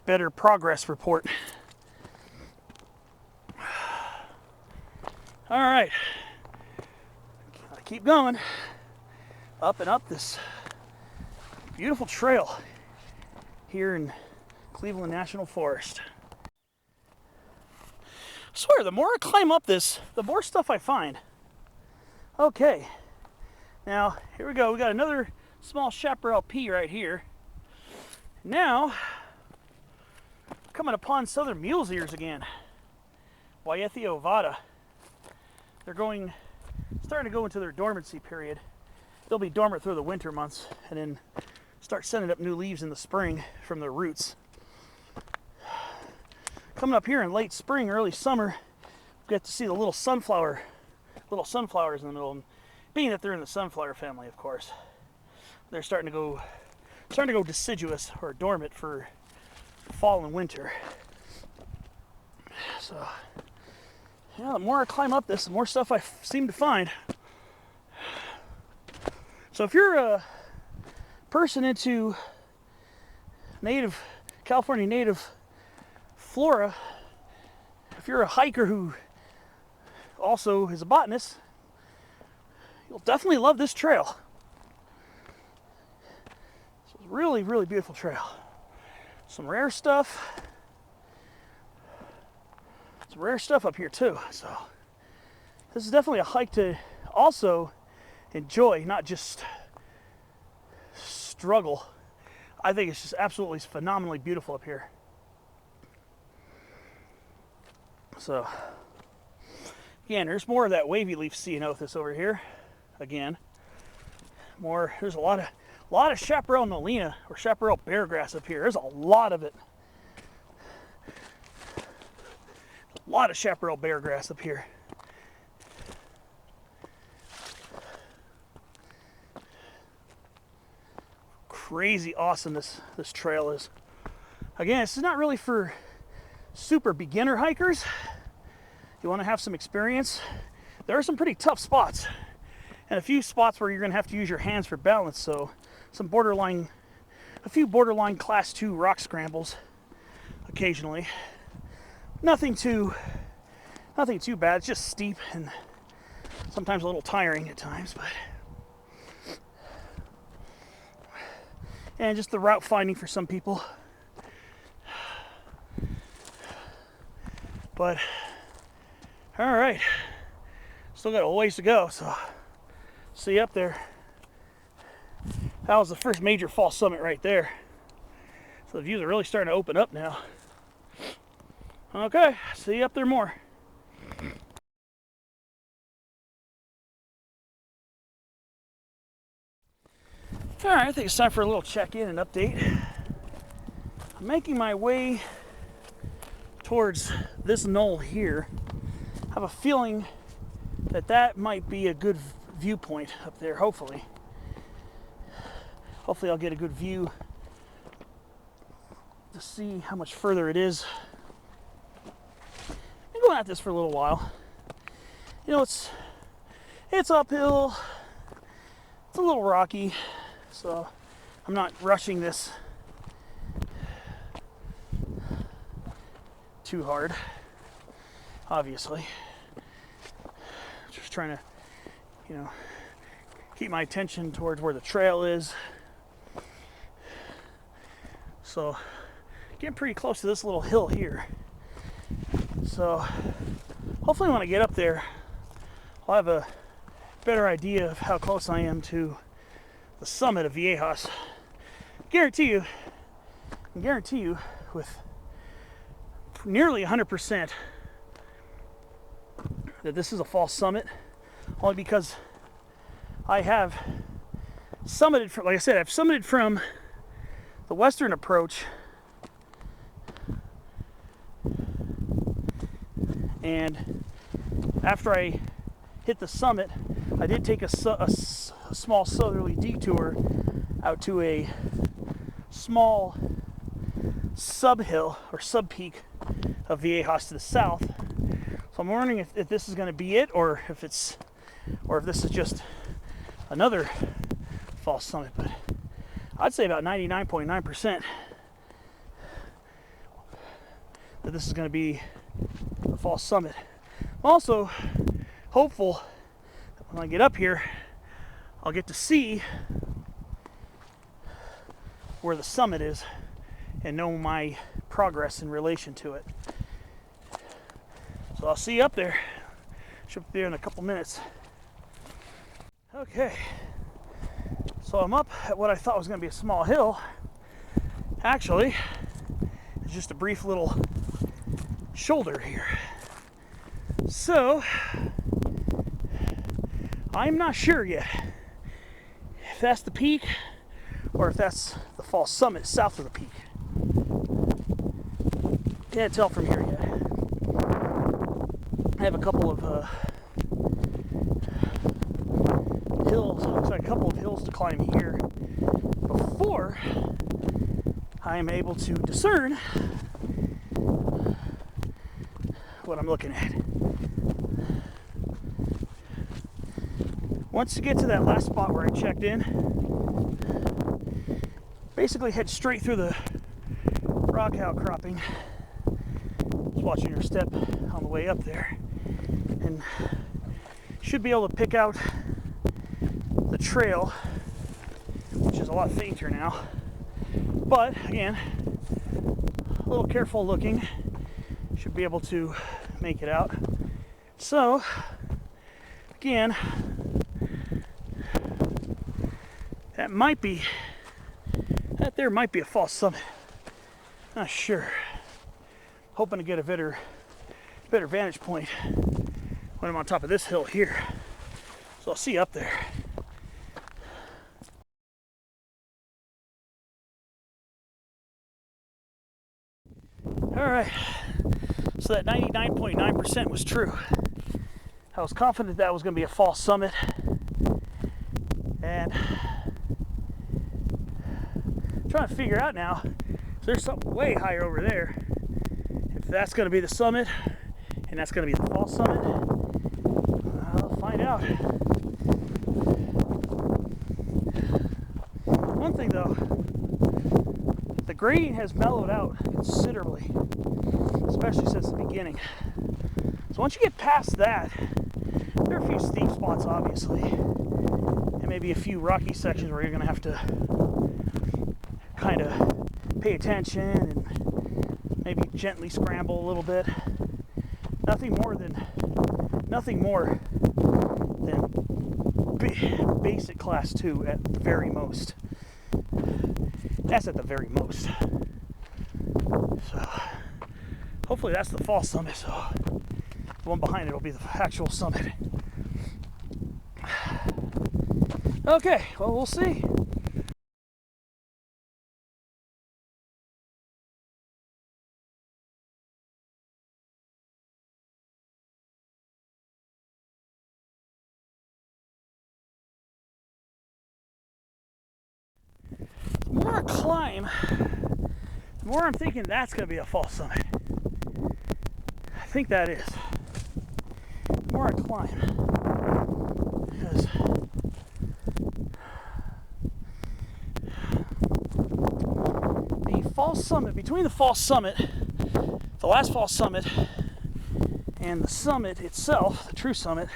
better progress report. All right, I keep going up and up this beautiful trail here in Cleveland National Forest. I swear, the more I climb up this, the more stuff I find. Okay, now here we go. We got another small chaparral P right here. Now, coming upon southern mule's ears again. Waiethia ovata. They're starting to go into their dormancy period. They'll be dormant through the winter months and then start sending up new leaves in the spring from their roots. Coming up here in late spring, early summer, we get to see the little sunflowers in the middle. And being that they're in the sunflower family, of course, they're starting to go deciduous or dormant for fall and winter. So, yeah, the more I climb up this, the more stuff I seem to find. So if you're a person into California native flora, if you're a hiker who also is a botanist, you'll definitely love this trail. It's a really, really beautiful trail. Some rare stuff. Some rare stuff up here too. So this is definitely a hike to also enjoy, not just struggle. I think it's just absolutely phenomenally beautiful up here. So again, there's more of that wavy leaf ceanothus over here. Again, there's a lot of chaparral nolina or chaparral beargrass up here. There's a lot of it. A lot of chaparral beargrass up here. Crazy awesome this trail is. Again, this is not really for super beginner hikers. You want to have some experience. There are some pretty tough spots and a few spots where you're going to have to use your hands for balance. So a few borderline class 2 rock scrambles occasionally. Nothing too bad. It's just steep and sometimes a little tiring at times, and just the route finding for some people. But all right, still got a ways to go, so see you up there. That was the first major fall summit right there. So the views are really starting to open up now. Okay, see you up there more. All right, I think it's time for a little check-in and update. I'm making my way towards this knoll here. I have a feeling that that might be a good viewpoint up there, hopefully. Hopefully I'll get a good view to see how much further it is. I've been going at this for a little while. You know, it's uphill. It's a little rocky, so I'm not rushing this too hard, obviously. Just trying to, you know, keep my attention towards where the trail is. So, getting pretty close to this little hill here. So, hopefully when I get up there, I'll have a better idea of how close I am to the summit of Viejas. I guarantee you with nearly 100% that this is a false summit, only because I have summited from, like I said, I've summited from the western approach, and after I hit the summit, I did take a small southerly detour out to a small sub-hill or sub-peak of Viejas to the south. So I'm wondering if this is going to be it, or if this is just another false summit. But I'd say about 99.9% that this is going to be a false summit. I'm also hopeful that when I get up here, I'll get to see where the summit is and know my progress in relation to it. So I'll see you up there. Should be there in a couple minutes. Okay, so I'm up at what I thought was going to be a small hill. Actually, it's just a brief little shoulder here. So, I'm not sure yet if that's the peak or if that's the false summit south of the peak. Can't tell from here yet. I have a couple of hills, looks like a couple of hills to climb here before I am able to discern what I'm looking at. Once you get to that last spot where I checked in, basically head straight through the rock outcropping. Just watching your step on the way up there, and should be able to pick out the trail, which is a lot fainter now. But again, a little careful looking, should be able to make it out. So again, that there might be a false summit. Not sure. Hoping to get a better vantage point when I'm on top of this hill here. So I'll see you up there. All right. So that 99.9% was true. I was confident that was going to be a false summit, and I'm trying to figure out now if there's something way higher over there. If that's going to be the summit, and that's going to be the false summit, I'll find out. One thing though, the grading has mellowed out considerably, especially since the beginning. So once you get past that, there are a few steep spots, obviously, and maybe a few rocky sections where you're going to have to kind of pay attention and maybe gently scramble a little bit. Nothing more than basic class 2 at the very most. That's at the very most. So hopefully that's the fall summit. So the one behind it will be the actual summit. Okay, well, we'll see. The more I climb, the more I'm thinking that's going to be a fall summit. I think that is. The more I climb. Because the fall summit, between the fall summit, the last fall summit, and the summit itself, the true summit,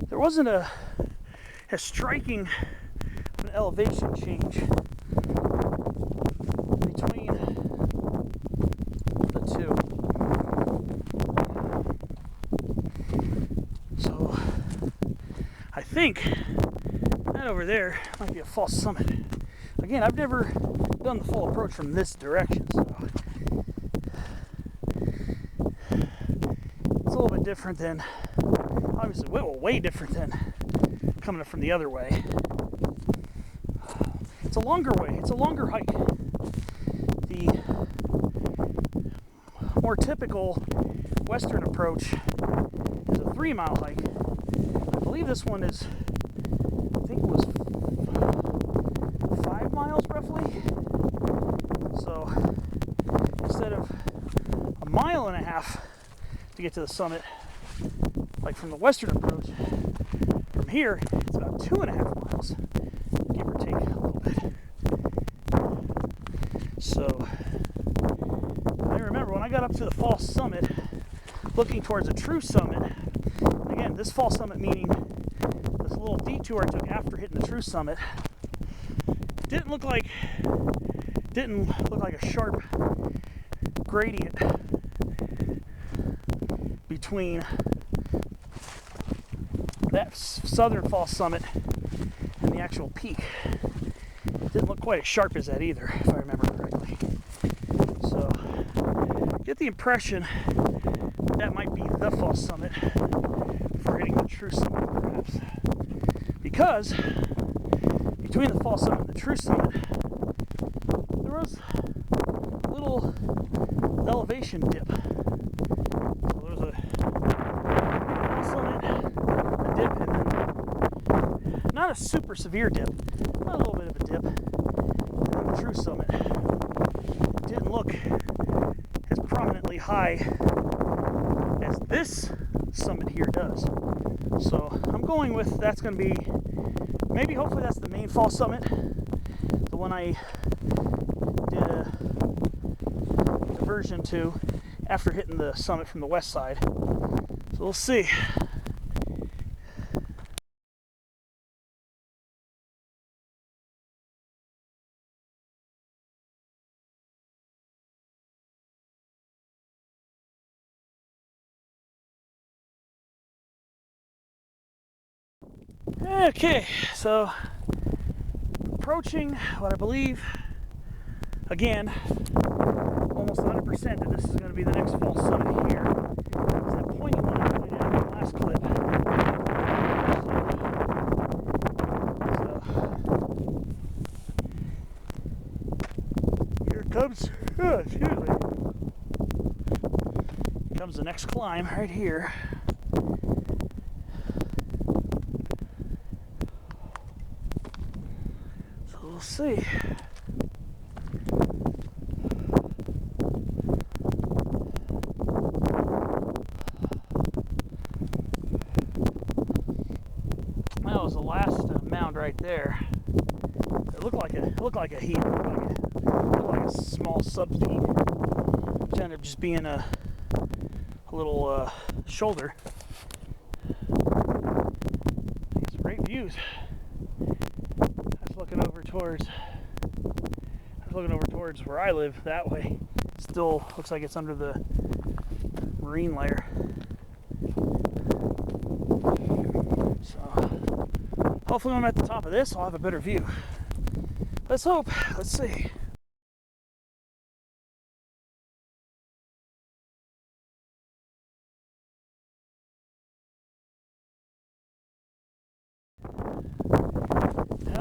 there wasn't a striking an elevation change between the two. So I think that over there might be a false summit. Again, I've never done the full approach from this direction, so it's a little bit different than, obviously, well, way different than coming from the other way. It's a longer way, it's a longer hike. The more typical western approach is a 3-mile hike. I believe this one is, I think it was 5 miles roughly. So instead of a mile and a half to get to the summit, like from the western approach, from here it's about 2.5 miles, give or take a little bit. So I remember when I got up to the false summit, looking towards a true summit. Again, this false summit meaning this little detour I took after hitting the true summit didn't look like a sharp gradient between that southern false summit and the actual peak. It didn't look quite as sharp as that either, if I remember correctly. So get the impression that might be the false summit for hitting the true summit, perhaps, because between the false summit and the true summit there was a little elevation dip. So there was a summit, a dip, and then not a super severe dip, but a little bit of a dip. And then the true summit didn't look as prominently high as this summit here does. So I'm going with that's going to be, maybe hopefully that's the main fall summit, the one I did a diversion to after hitting the summit from the west side. So we'll see. Okay, so approaching what I believe, again, almost 100% that this is going to be the next fall summit here. It's that pointy one I pointed out in the last clip. So here comes, comes the next climb right here. We'll see. That was the last mound right there. It looked like a heap, it looked like a small sub-feed, which ended up just being a little shoulder. Some great views. Looking over towards where I live that way. Still looks like it's under the marine layer. So hopefully when I'm at the top of this, I'll have a better view. Let's hope. Let's see.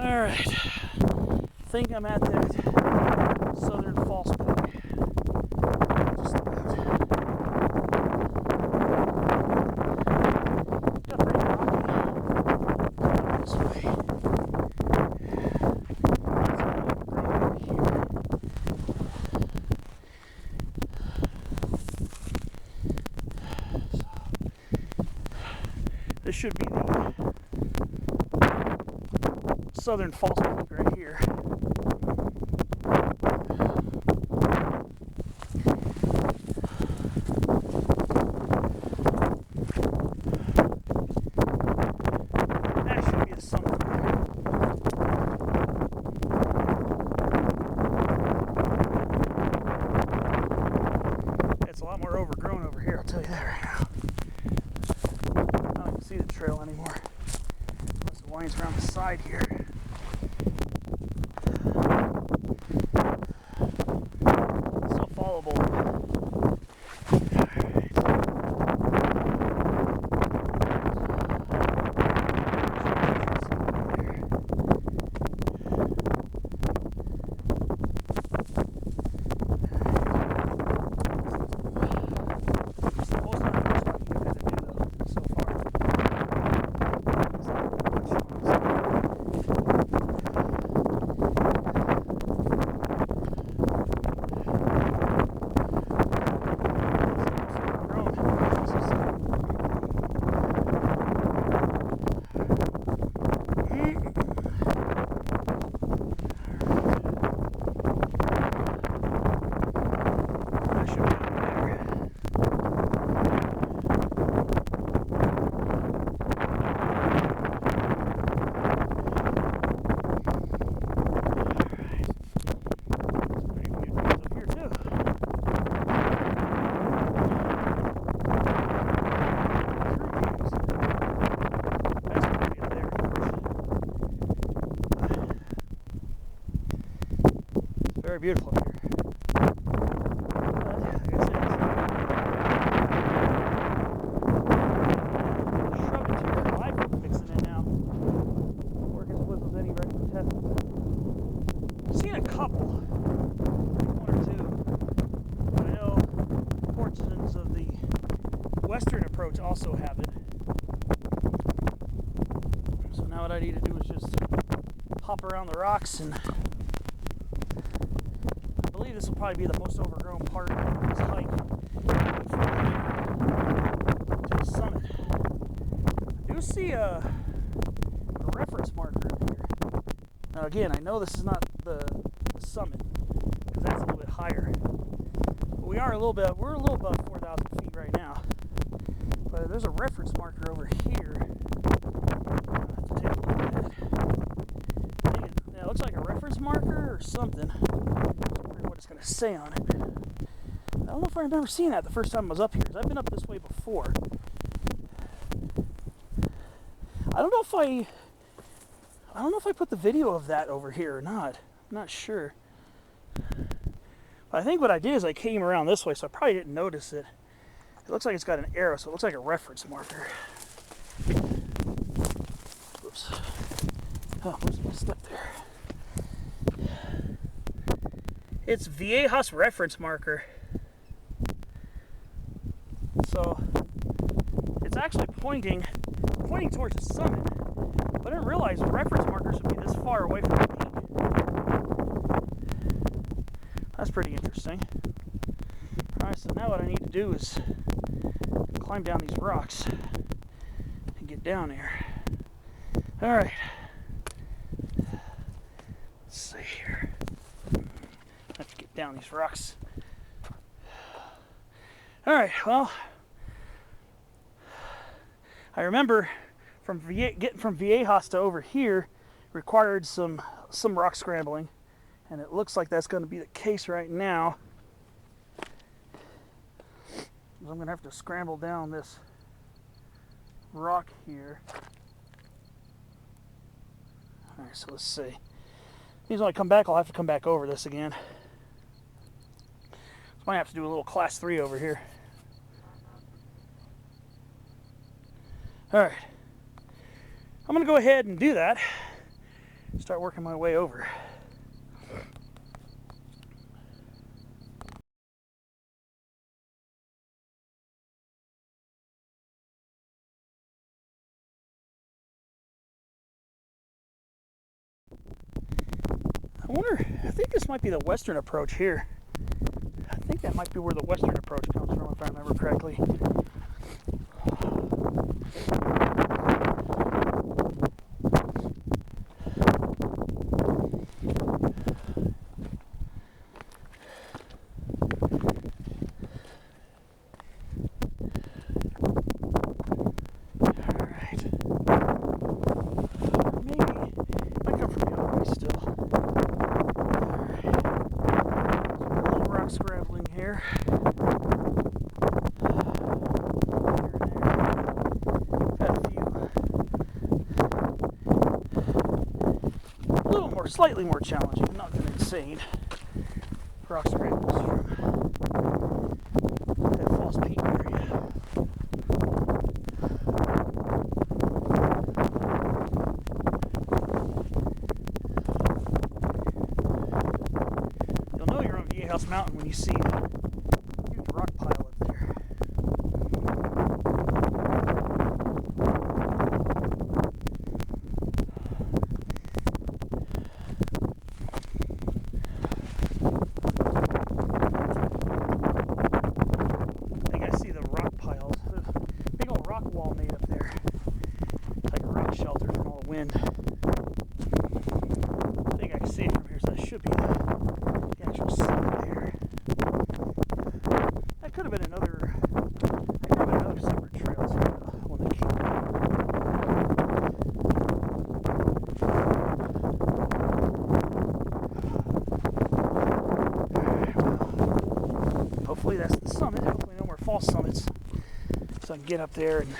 Alright, I think I'm at that southern false peak. Just about. Got pretty rocky this way. This should be the southern false peak right here. That should be a summit. It's a lot more overgrown over here, I'll tell you that right now. I don't even see the trail anymore. Unless it winds around the side here. Still followable. Very beautiful here. But, like I said, shrub interior life mixing in now. Working with any right from I've seen a couple, one or two. I know portions of the western approach also have it. So now what I need to do is just hop around the rocks, and I believe this will probably be the most overgrown part of this hike to the summit. I do see a reference marker up here. Now again, I know this is not the summit, because that's a little bit higher. But we're a little above 4,000 feet right now. But there's a reference marker over here. I'll have to take a look at it. Yeah, it looks like a reference marker or something. What it's going to say on it. I don't know if I remember seeing that the first time I was up here, because I've been up this way before. I don't know if I put the video of that over here or not. I'm not sure. But I think what I did is I came around this way, so I probably didn't notice it. It looks like it's got an arrow, so it looks like a reference marker. Oops. Oh, where's my step there? It's Viejas reference marker. So it's actually pointing towards the summit. But I didn't realize reference markers would be this far away from the peak. That's pretty interesting. Alright, so now what I need to do is climb down these rocks and get down there. Alright. Let's see here. I have to get down these rocks. Alright, well, I remember getting from Viejas to over here required some rock scrambling, and it looks like that's going to be the case right now. I'm going to have to scramble down this rock here. Alright, so let's see. Means when I come back, I'll have to come back over this again. So I might have to do a little class 3 over here. Alright. I'm going to go ahead and do that. start working my way over. I wonder, I think this might be the western approach here. I think that might be where the western approach comes from, if I remember correctly. Scrambling here. Got a few a little more, slightly more challenging, nothing insane. Rock scrambles from that Falls Peak area. You'll know you're on Viejas Mountain when you see a huge rock pile up there. I think I see the rock piles. There's a big old rock wall made up there, like a rain shelter from all the wind. I think I can see it from here, so that should be the actual summit there. That could have been another separate trail too, one that came well, hopefully that's the summit. Hopefully no more false summits, so I can get up there and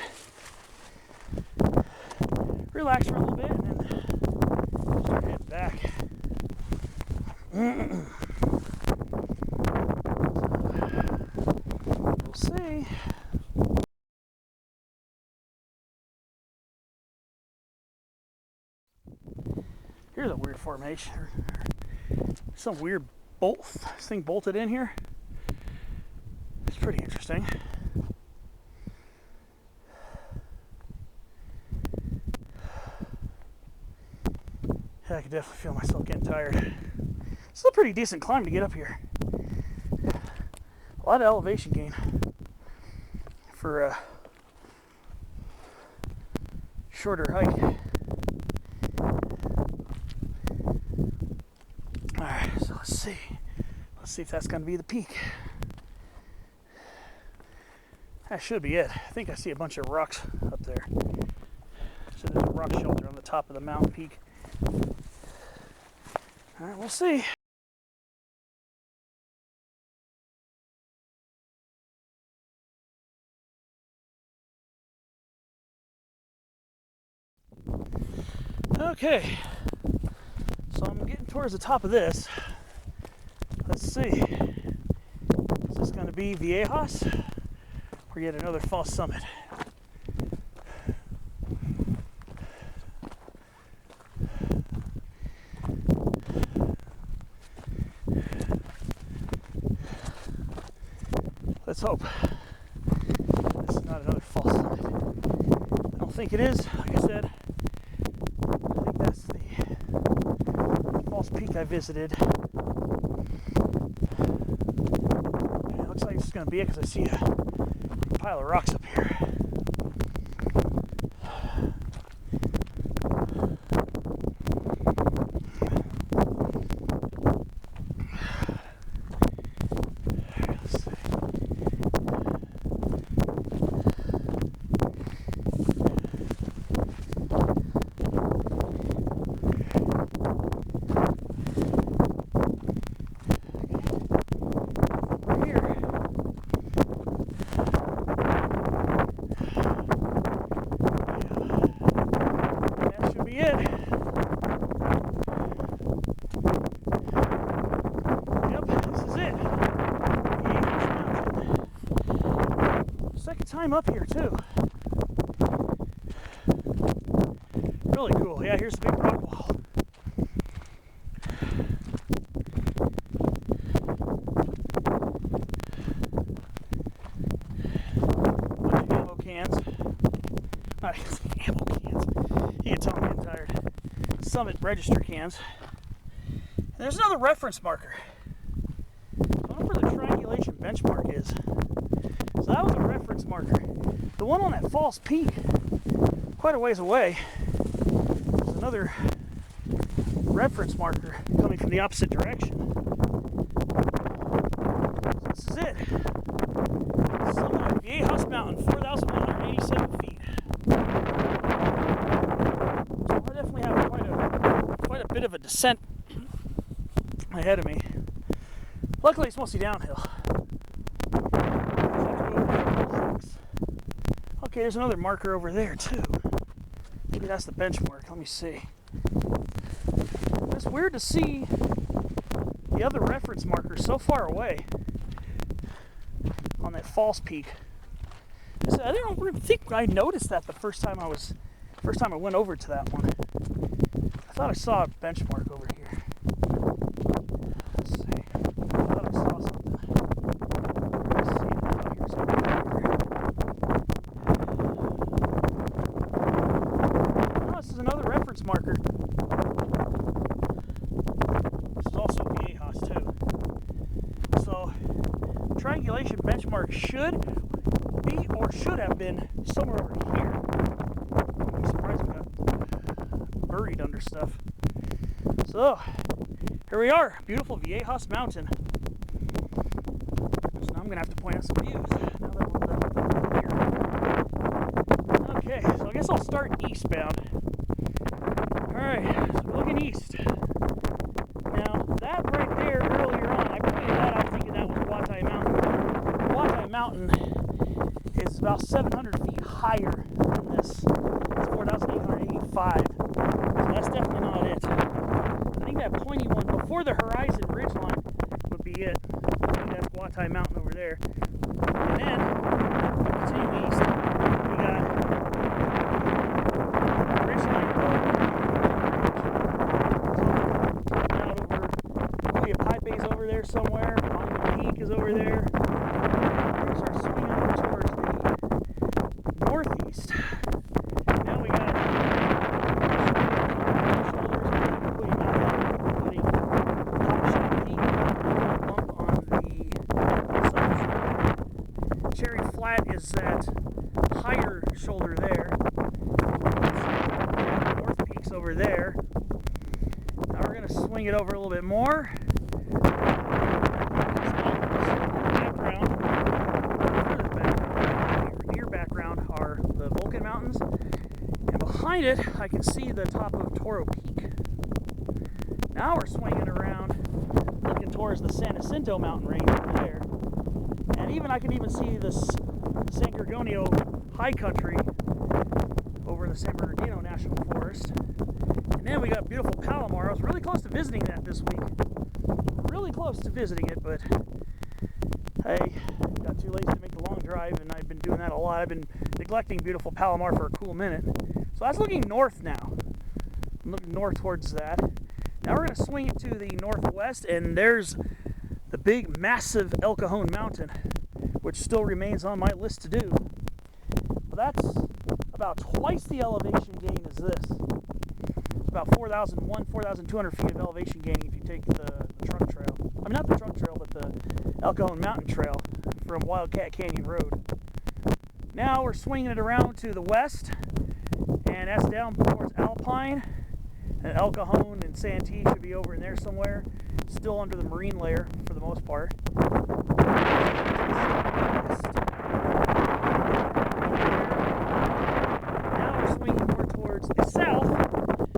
relax for a little bit and then start heading back. We'll see. Here's a weird formation. Some weird thing bolted in here. It's pretty interesting. I can definitely feel myself getting tired. Still a pretty decent climb to get up here. A lot of elevation gain for a shorter hike. Alright, so let's see. Let's see if that's going to be the peak. That should be it. I think I see a bunch of rocks up there. So there's a rock shelter on the top of the mountain peak. Alright, we'll see. Okay, so I'm getting towards the top of this. Let's see. Is this going to be Viejas or yet another false summit? Let's hope this is not another false summit. I don't think it is. Like I said, I think that's the false peak I visited. And it looks like it's going to be it because I see a pile of rocks up here. Time up here too. Really cool. Yeah, here's the big rock wall. You can tell I'm getting tired. Summit register cans. And there's another reference marker. I don't know where the triangulation benchmark is. So that was a reference marker. The one on that false peak, quite a ways away, there's another reference marker coming from the opposite direction. So this is it. Summit of Viejas Mountain, 4,187 feet. So I definitely have quite a bit of a descent ahead of me. Luckily, it's mostly downhill. Okay, there's another marker over there too. Maybe that's the benchmark. Let me see. It's weird to see the other reference marker so far away on that false peak. I don't really think I noticed that the first time I went over to that one. I thought I saw a benchmark over here. Let's see. I thought I saw something. Let's see. Oh, here's something here. Oh, this is another reference marker. This is also Viejas too. So, triangulation benchmark should be or should have been somewhere over here. I'm surprised it got buried under stuff. So, here we are, beautiful Viejas Mountain. So now I'm going to have to point out some views now that we're done here. Okay, so I guess I'll start eastbound. Alright, so we're looking east. Now, that right there earlier on, I pointed that out thinking that was Watai Mountain. Watai Mountain is about 700 feet higher than this. It's 4,885. So that's definitely not it. I think that pointy one before the horizon ridgeline would be it. I think that's Watai Mountain over there. And then, continuing east, we got ridgeline road. Out over Kuya Pipe's over there somewhere. Monument Peak is over there. We're going to start swinging over towards the northeast. Now we got Cherry Flat is that higher shoulder there. North Peak's over there. Now we're going to swing it over a little bit more. Near background are the Vulcan Mountains. And behind it, I can see the top of Toro Peak. Now we're swinging around, looking towards the San Jacinto mountain range over there. And I can even see the San Gorgonio high country over in the San Bernardino National Forest. And then we got beautiful Palomar. I was really close to visiting that this week. Really close to visiting it, but I got too lazy to make the long drive, and I've been doing that a lot. I've been neglecting beautiful Palomar for a cool minute. So that's looking north now. I'm looking north towards that. Now we're going to swing it to the northwest, and there's the big, massive El Cajon Mountain, which still remains on my list to do. Well, that's about twice the elevation gain as this. It's about 4,200 feet of elevation gaining if you take the trunk trail. I mean, not the trunk trail, but the El Cajon Mountain Trail from Wildcat Canyon Road. Now we're swinging it around to the west, and that's down towards Alpine. And El Cajon and Santee should be over in there somewhere, still under the marine layer for the most part. Now we're swinging more towards the south,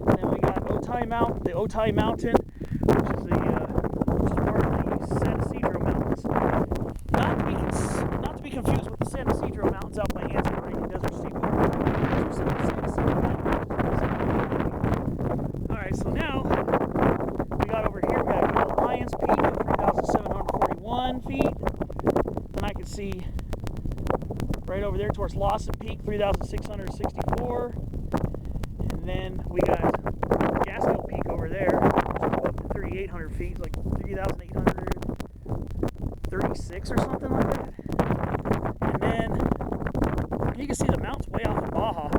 and then we got the Otay Mountain, which is part of the San Isidro Mountains. Not to be confused with the San Isidro Mountains out by Anza Desert Seaport. Alright, so now we got over here, we got Lions Peak at 3,741 feet. Then I can see right over there towards Lawson Peak, 3,664. And then we got Gaskell Peak over there, up to 3,800 feet, like 3,836 or something like that. And then you can see the mountains way off in Baja,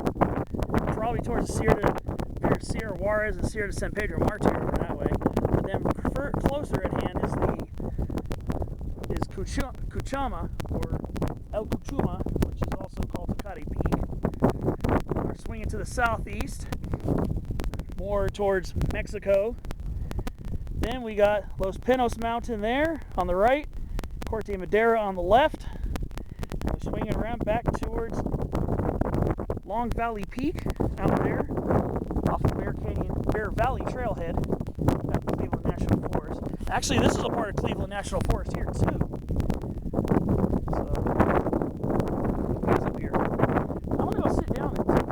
probably towards the Sierra Juarez and Sierra de San Pedro Marte over that way. But then closer at hand is Cuchama, or El Cuchuma, which is also called Tecate Peak. We're swinging to the southeast, more towards Mexico. Then we got Los Pinos Mountain there on the right, Corte Madera on the left. And we're swinging around back towards Long Valley Peak out there off of Bear Valley Trailhead at Cleveland National Forest. Actually, this is a part of Cleveland National Forest here too. So, up here. I'm gonna go sit down and take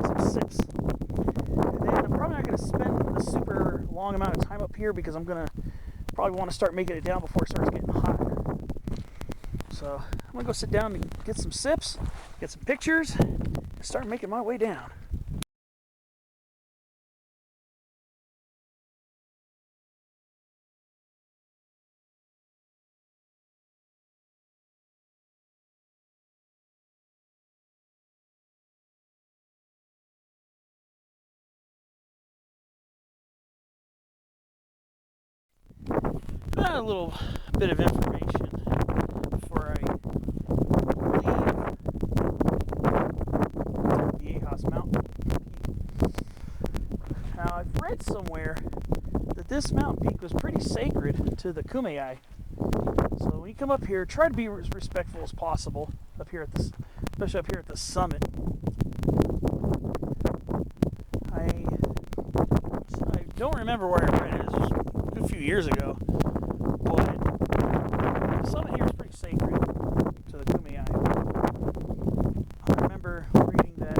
some sips. And then I'm probably not gonna spend a super long amount of time up here because I'm gonna probably want to start making it down before it starts getting hot. So I'm gonna go sit down and get some sips, get some pictures, and start making my way down. A little bit of information before I leave Viejas Mountain. Now, I've read somewhere that this mountain peak was pretty sacred to the Kumeyaay. So when you come up here, try to be as respectful as possible up here at this, especially up here at the summit. I don't remember where I read it. It was a few years ago. But the summit here is pretty sacred to the Kumeyaay. I remember reading that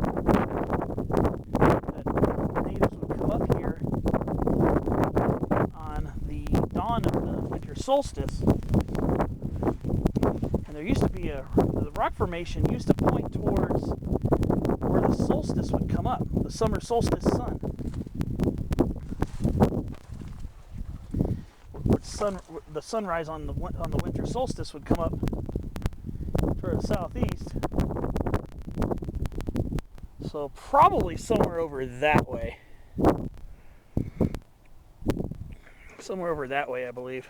natives would come up here on the dawn of the winter solstice, and there used to be the rock formation used to point towards where the solstice would come up, the summer solstice sun. The sunrise on the winter solstice would come up toward the southeast. So probably somewhere over that way. Somewhere over that way, I believe.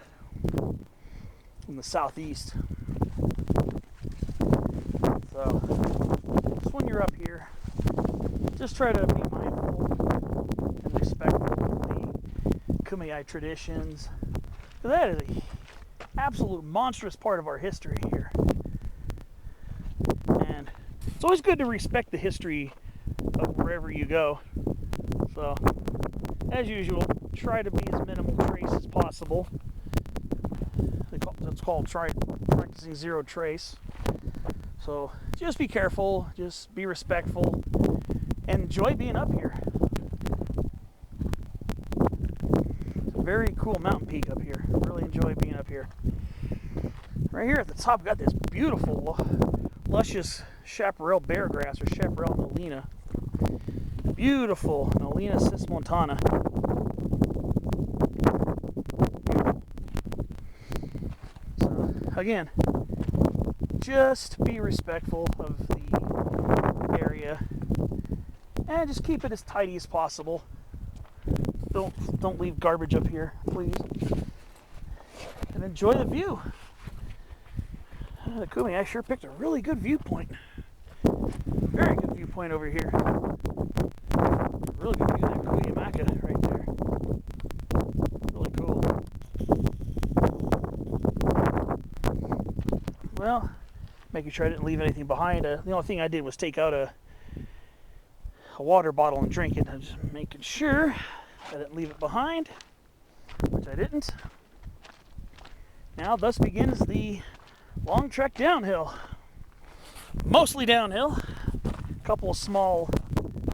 In the southeast. So just when you're up here, just try to be mindful and respectful of the Kumeyaay traditions. That is an absolute monstrous part of our history here. And it's always good to respect the history of wherever you go. So, as usual, try to be as minimal trace as possible. That's called practicing zero trace. So, just be careful, just be respectful, and enjoy being up here. Very cool mountain peak up here. Really enjoy being up here. Right here at the top, we've got this beautiful, luscious chaparral bear grass, or chaparral nolina. Beautiful Nolina cismontana. So again, just be respectful of the area and just keep it as tidy as possible. Don't leave garbage up here, please. And enjoy the view. The Kumeyaay sure picked a really good viewpoint. Very good viewpoint over here. Really good view of that Cuyamaca right there. Really cool. Well, making sure I didn't leave anything behind. The only thing I did was take out a water bottle and drink it. I'm just making sure I didn't leave it behind, which I didn't. Now, thus begins the long trek downhill. Mostly downhill. A couple of small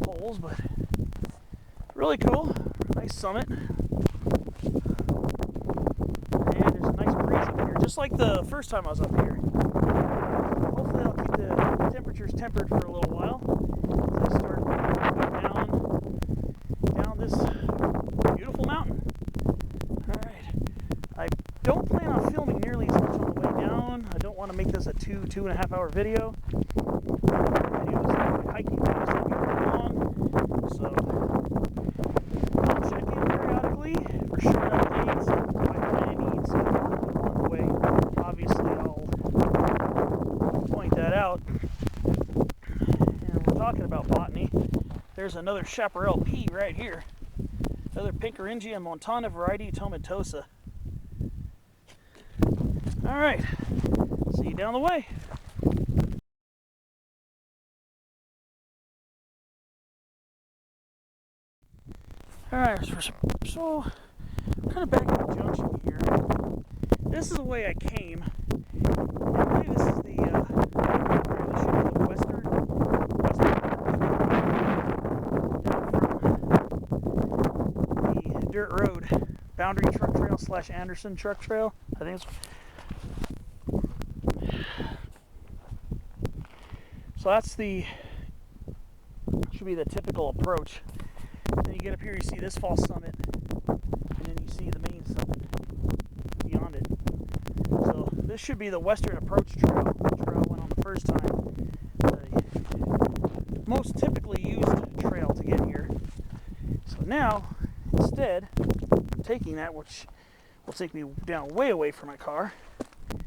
holes, but really cool. Nice summit. And there's a nice breeze up here, just like the first time I was up here. Hopefully I'll keep the temperatures tempered for a little while as I start down this beautiful mountain. Alright. I don't plan on filming nearly as much on the way down. I don't want to make this a 2.5 hour video. Hiking videos can be really long. So There's another Chaparral P right here. Another Pincaringia montana variety tomentosa. All right, see you down the way. All right, so kind of back at the junction here. This is the way I came. I believe this is the western the dirt road boundary truck trail / Anderson truck trail. I think it's. So that's should be the typical approach. Then you get up here, you see this false summit, and then you see the main summit beyond it. So this should be the western approach trail. The trail I went on the first time. The most typically used trail to get here. So now, instead of taking that, which will take me down way away from my car,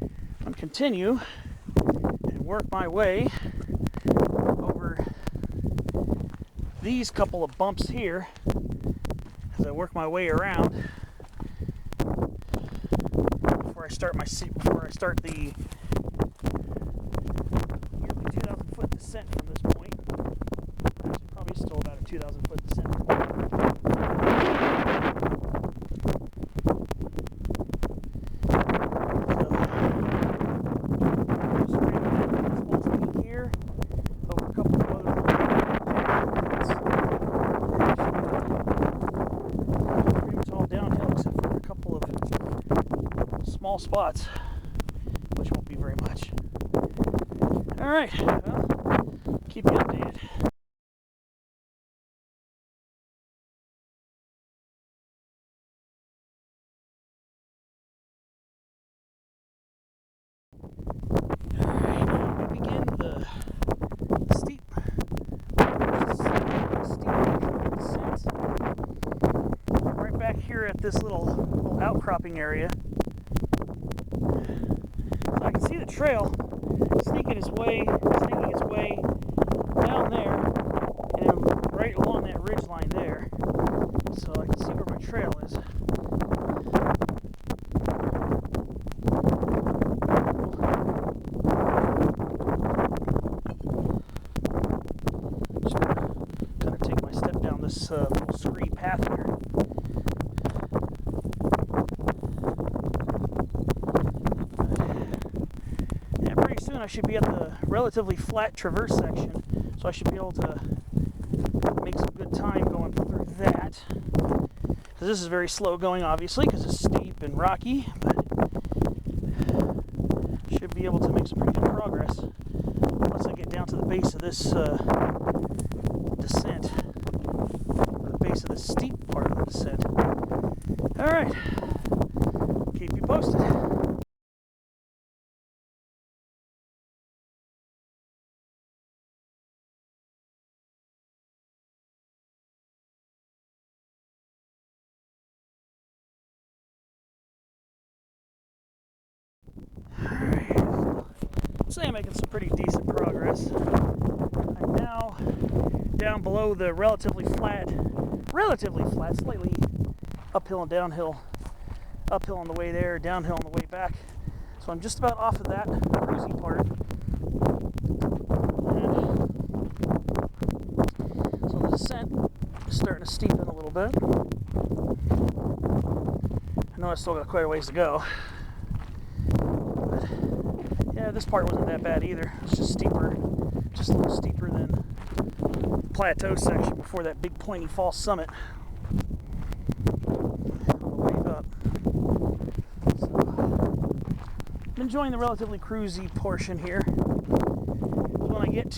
I'm going to continue and work my way over these couple of bumps here as I work my way around before I start the nearly 2,000 foot descent from this point. Actually, probably still about a 2,000 foot descent. Here over a couple of other pretty much all downhill except for a couple of small spots, which won't be very much. All right, well, keep you updated. All right, now we begin the steep descent. Right back here at this little outcropping area. So I can see the trail sneaking its way down there and right along that ridge line there. So I can see where my trail is. Just kind of take my step down this little scree path here. I should be at the relatively flat traverse section, so I should be able to make some good time going through that. Because this is very slow going, obviously, because it's steep and rocky, but should be able to make some pretty good progress once I get down to the base of this descent, or the base of the steep part of the descent. All right, keep you posted. Say I'm making some pretty decent progress. I'm now down below the relatively flat, slightly uphill and downhill. Uphill on the way there, downhill on the way back. So I'm just about off of that cruisy part. And so the descent is starting to steepen a little bit. I know I still got quite a ways to go. Yeah, this part wasn't that bad either. It's just steeper, just a little steeper than the plateau section before that big pointy false summit on the way up. So, I'm enjoying the relatively cruisy portion here. When I get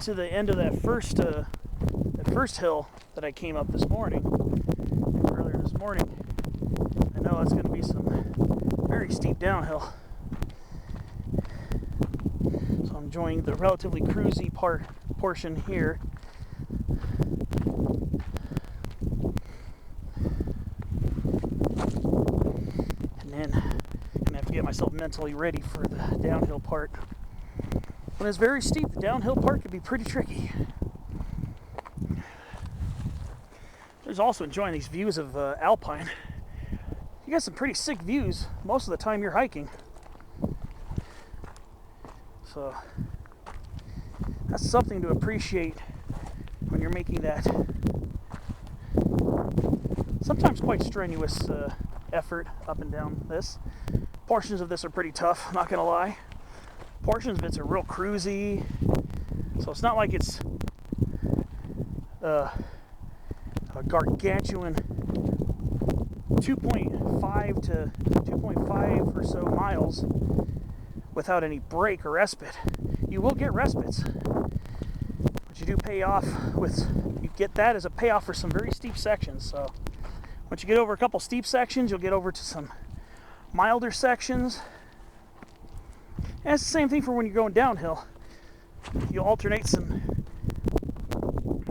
to the end of that first hill that I came up earlier this morning, I know it's going to be some very steep downhill. So I'm enjoying the relatively cruisy portion here. And then I'm gonna have to get myself mentally ready for the downhill part. When it's very steep, the downhill part can be pretty tricky. was also enjoying these views of Alpine. You got some pretty sick views most of the time you're hiking. So that's something to appreciate when you're making that sometimes quite strenuous effort up and down this. Portions of this are pretty tough, I'm not gonna lie. Portions of it are real cruisy, so it's not like it's a gargantuan 2.5 to 2.5 or so miles without any break or respite. You will get respites, but you do pay off with, you get that as a payoff for some very steep sections. So once you get over a couple steep sections, you'll get over to some milder sections. And it's the same thing for when you're going downhill. You'll alternate some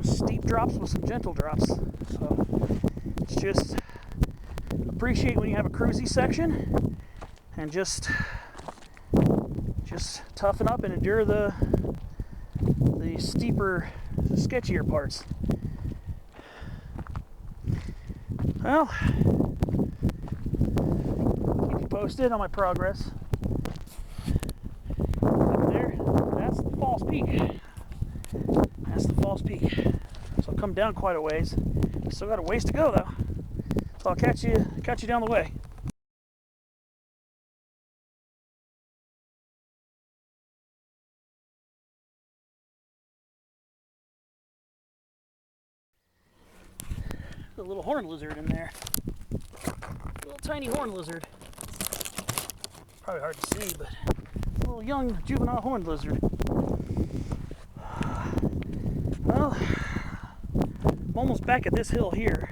steep drops with some gentle drops. So it's just appreciate when you have a cruisy section and just toughen up and endure the steeper, sketchier parts. Well, keep you posted on my progress. Up there, that's the false peak. That's the false peak. So I've come down quite a ways. Still got a ways to go though. So I'll catch you down the way. There's a little horned lizard in there. A little tiny horned lizard. Probably hard to see, but a little young juvenile horned lizard. Well, I'm almost back at this hill here.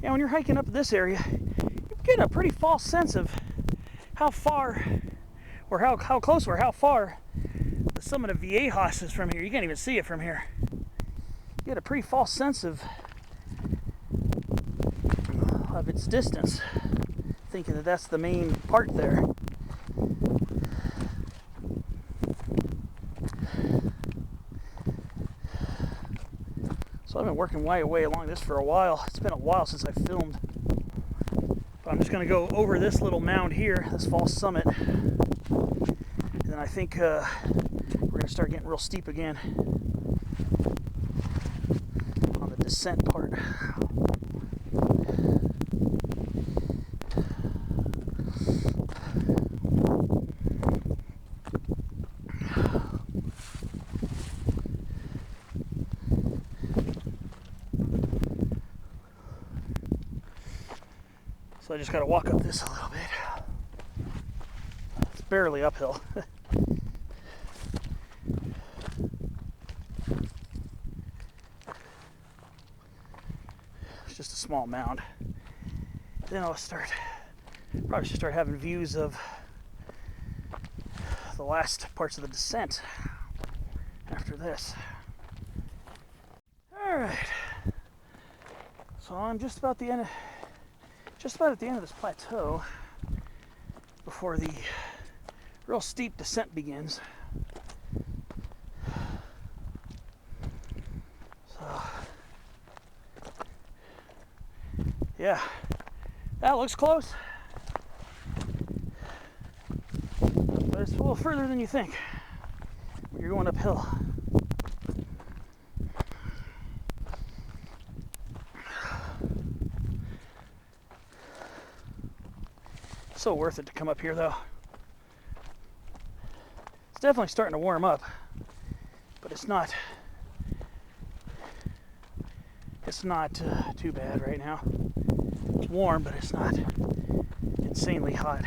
Yeah, when you're hiking up this area, you get a pretty false sense of how far, or how close, or how far the summit of Viejas is from here. You can't even see it from here. You get a pretty false sense of its distance, thinking that that's the main part there. So I've been working my way along this for a while. It's been a while since I filmed. But I'm just going to go over this little mound here, this false summit. And then I think we're going to start getting real steep again on the descent part. So I just got to walk up this a little bit. It's barely uphill. It's just a small mound. Then I'll probably should start having views of the last parts of the descent after this. All right. So I'm just about at the end of this plateau before the real steep descent begins. So, yeah, that looks close, but it's a little further than you think when you're going uphill. So worth it to come up here though. It's definitely starting to warm up, but it's not too bad right now. It's warm, but it's not insanely hot.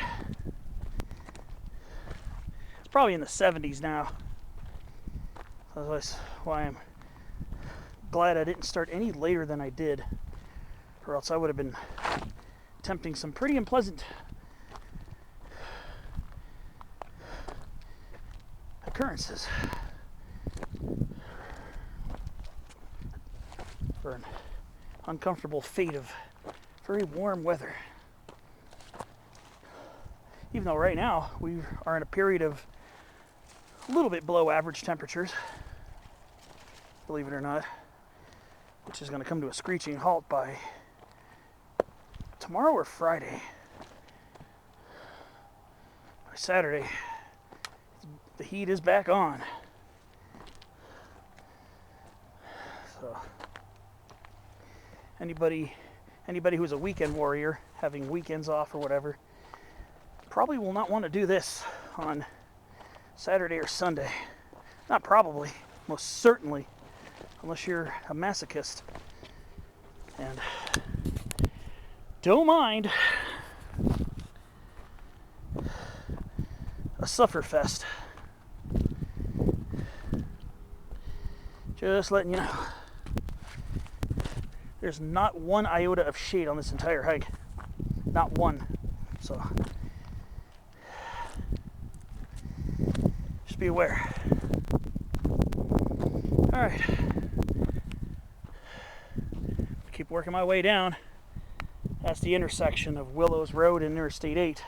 It's probably in the 70s now. That's why I'm glad I didn't start any later than I did, or else I would have been attempting some pretty unpleasant occurrences for an uncomfortable fate of very warm weather. even though right now we are in a period of a little bit below average temperatures, believe it or not, which is going to come to a screeching halt by tomorrow or Friday. By Saturday, the heat is back on. So anybody who's a weekend warrior, having weekends off or whatever, probably will not want to do this on Saturday or Sunday. Not probably, most certainly, unless you're a masochist and don't mind a sufferfest. Just letting you know. There's not one iota of shade on this entire hike. Not one. So just be aware. Alright. Keep working my way down. That's the intersection of Willows Road and Interstate 8.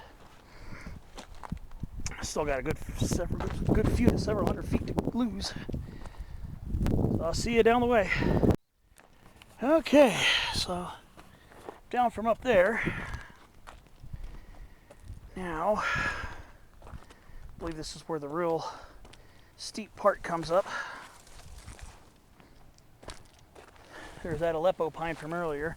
Still got a good few to several hundred feet to lose. So I'll see you down the way. Okay, so down from up there. Now, I believe this is where the real steep part comes up. There's that Aleppo pine from earlier.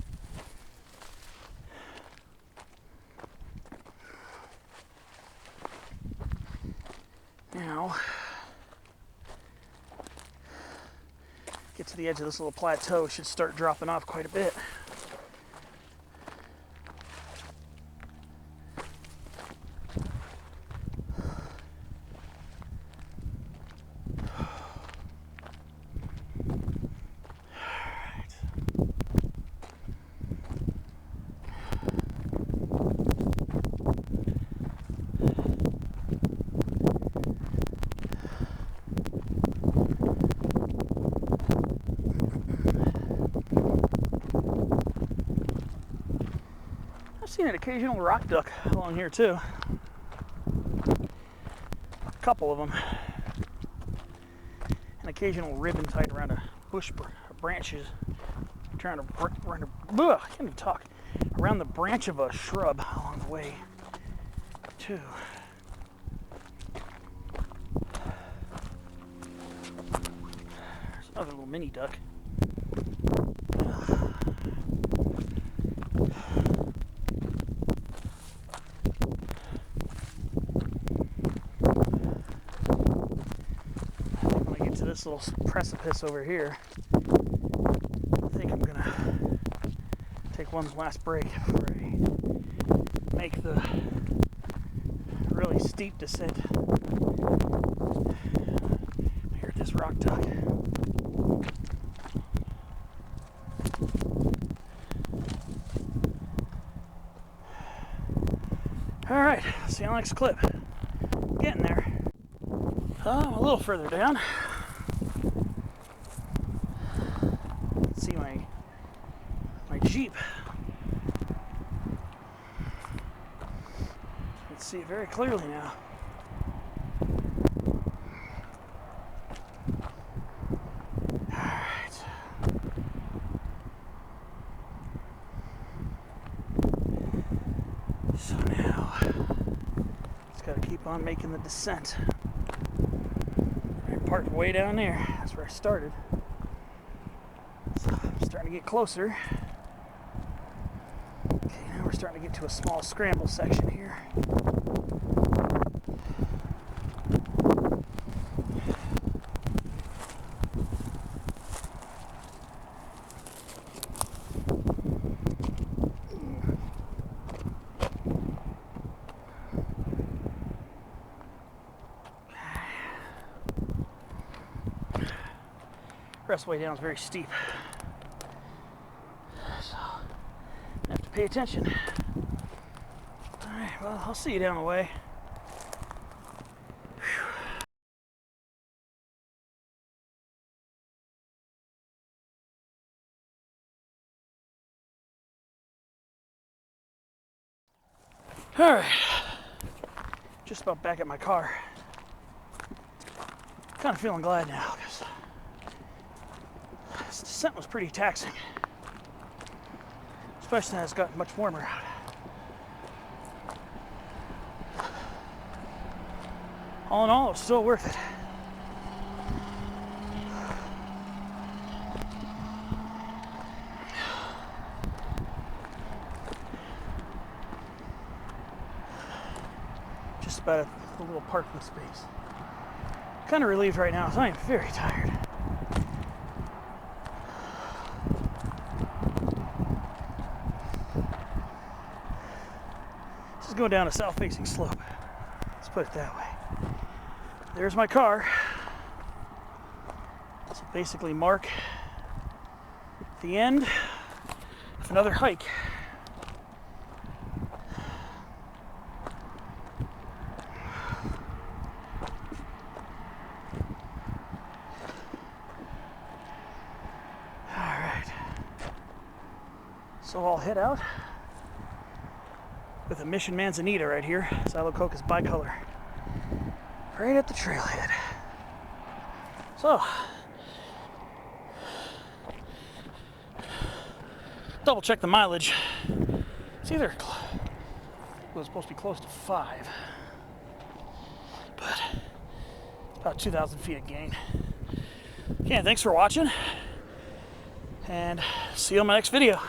Now, get to the edge of this little plateau, should start dropping off quite a bit. Seen an occasional rock duck along here too. A couple of them. An occasional ribbon tied around a bush branches. Trying to I can't even talk. Around the branch of a shrub along the way too. There's another little mini duck. This little precipice over here, I think I'm gonna take one last break before I make the really steep descent. Here at this rock duck. All right, see you on the next clip. Getting there. I'm a little further down. See my Jeep. Let's see it very clearly now. Alright. So now just gotta keep on making the descent. I parked way down there. That's where I started. Starting to get closer. Okay, now we're starting to get to a small scramble section here. The rest of the way down is very steep. Have to pay attention. Alright, well, I'll see you down the way. Alright. just about back at my car. Kind of feeling glad now because this descent was pretty taxing, especially as it's gotten much warmer out. All in all, it was still worth it. Just about a little parking space. Kind of relieved right now, so I am very tired. This is going down a south-facing slope. Let's put it that way. There's my car. This will basically mark the end of another hike. So I'll head out with a Mission Manzanita right here. Xylococcus bicolor. Right at the trailhead. So, double check the mileage. It's either, it was supposed to be close to 5, but it's about 2,000 feet of gain. Okay, thanks for watching, and see you on my next video.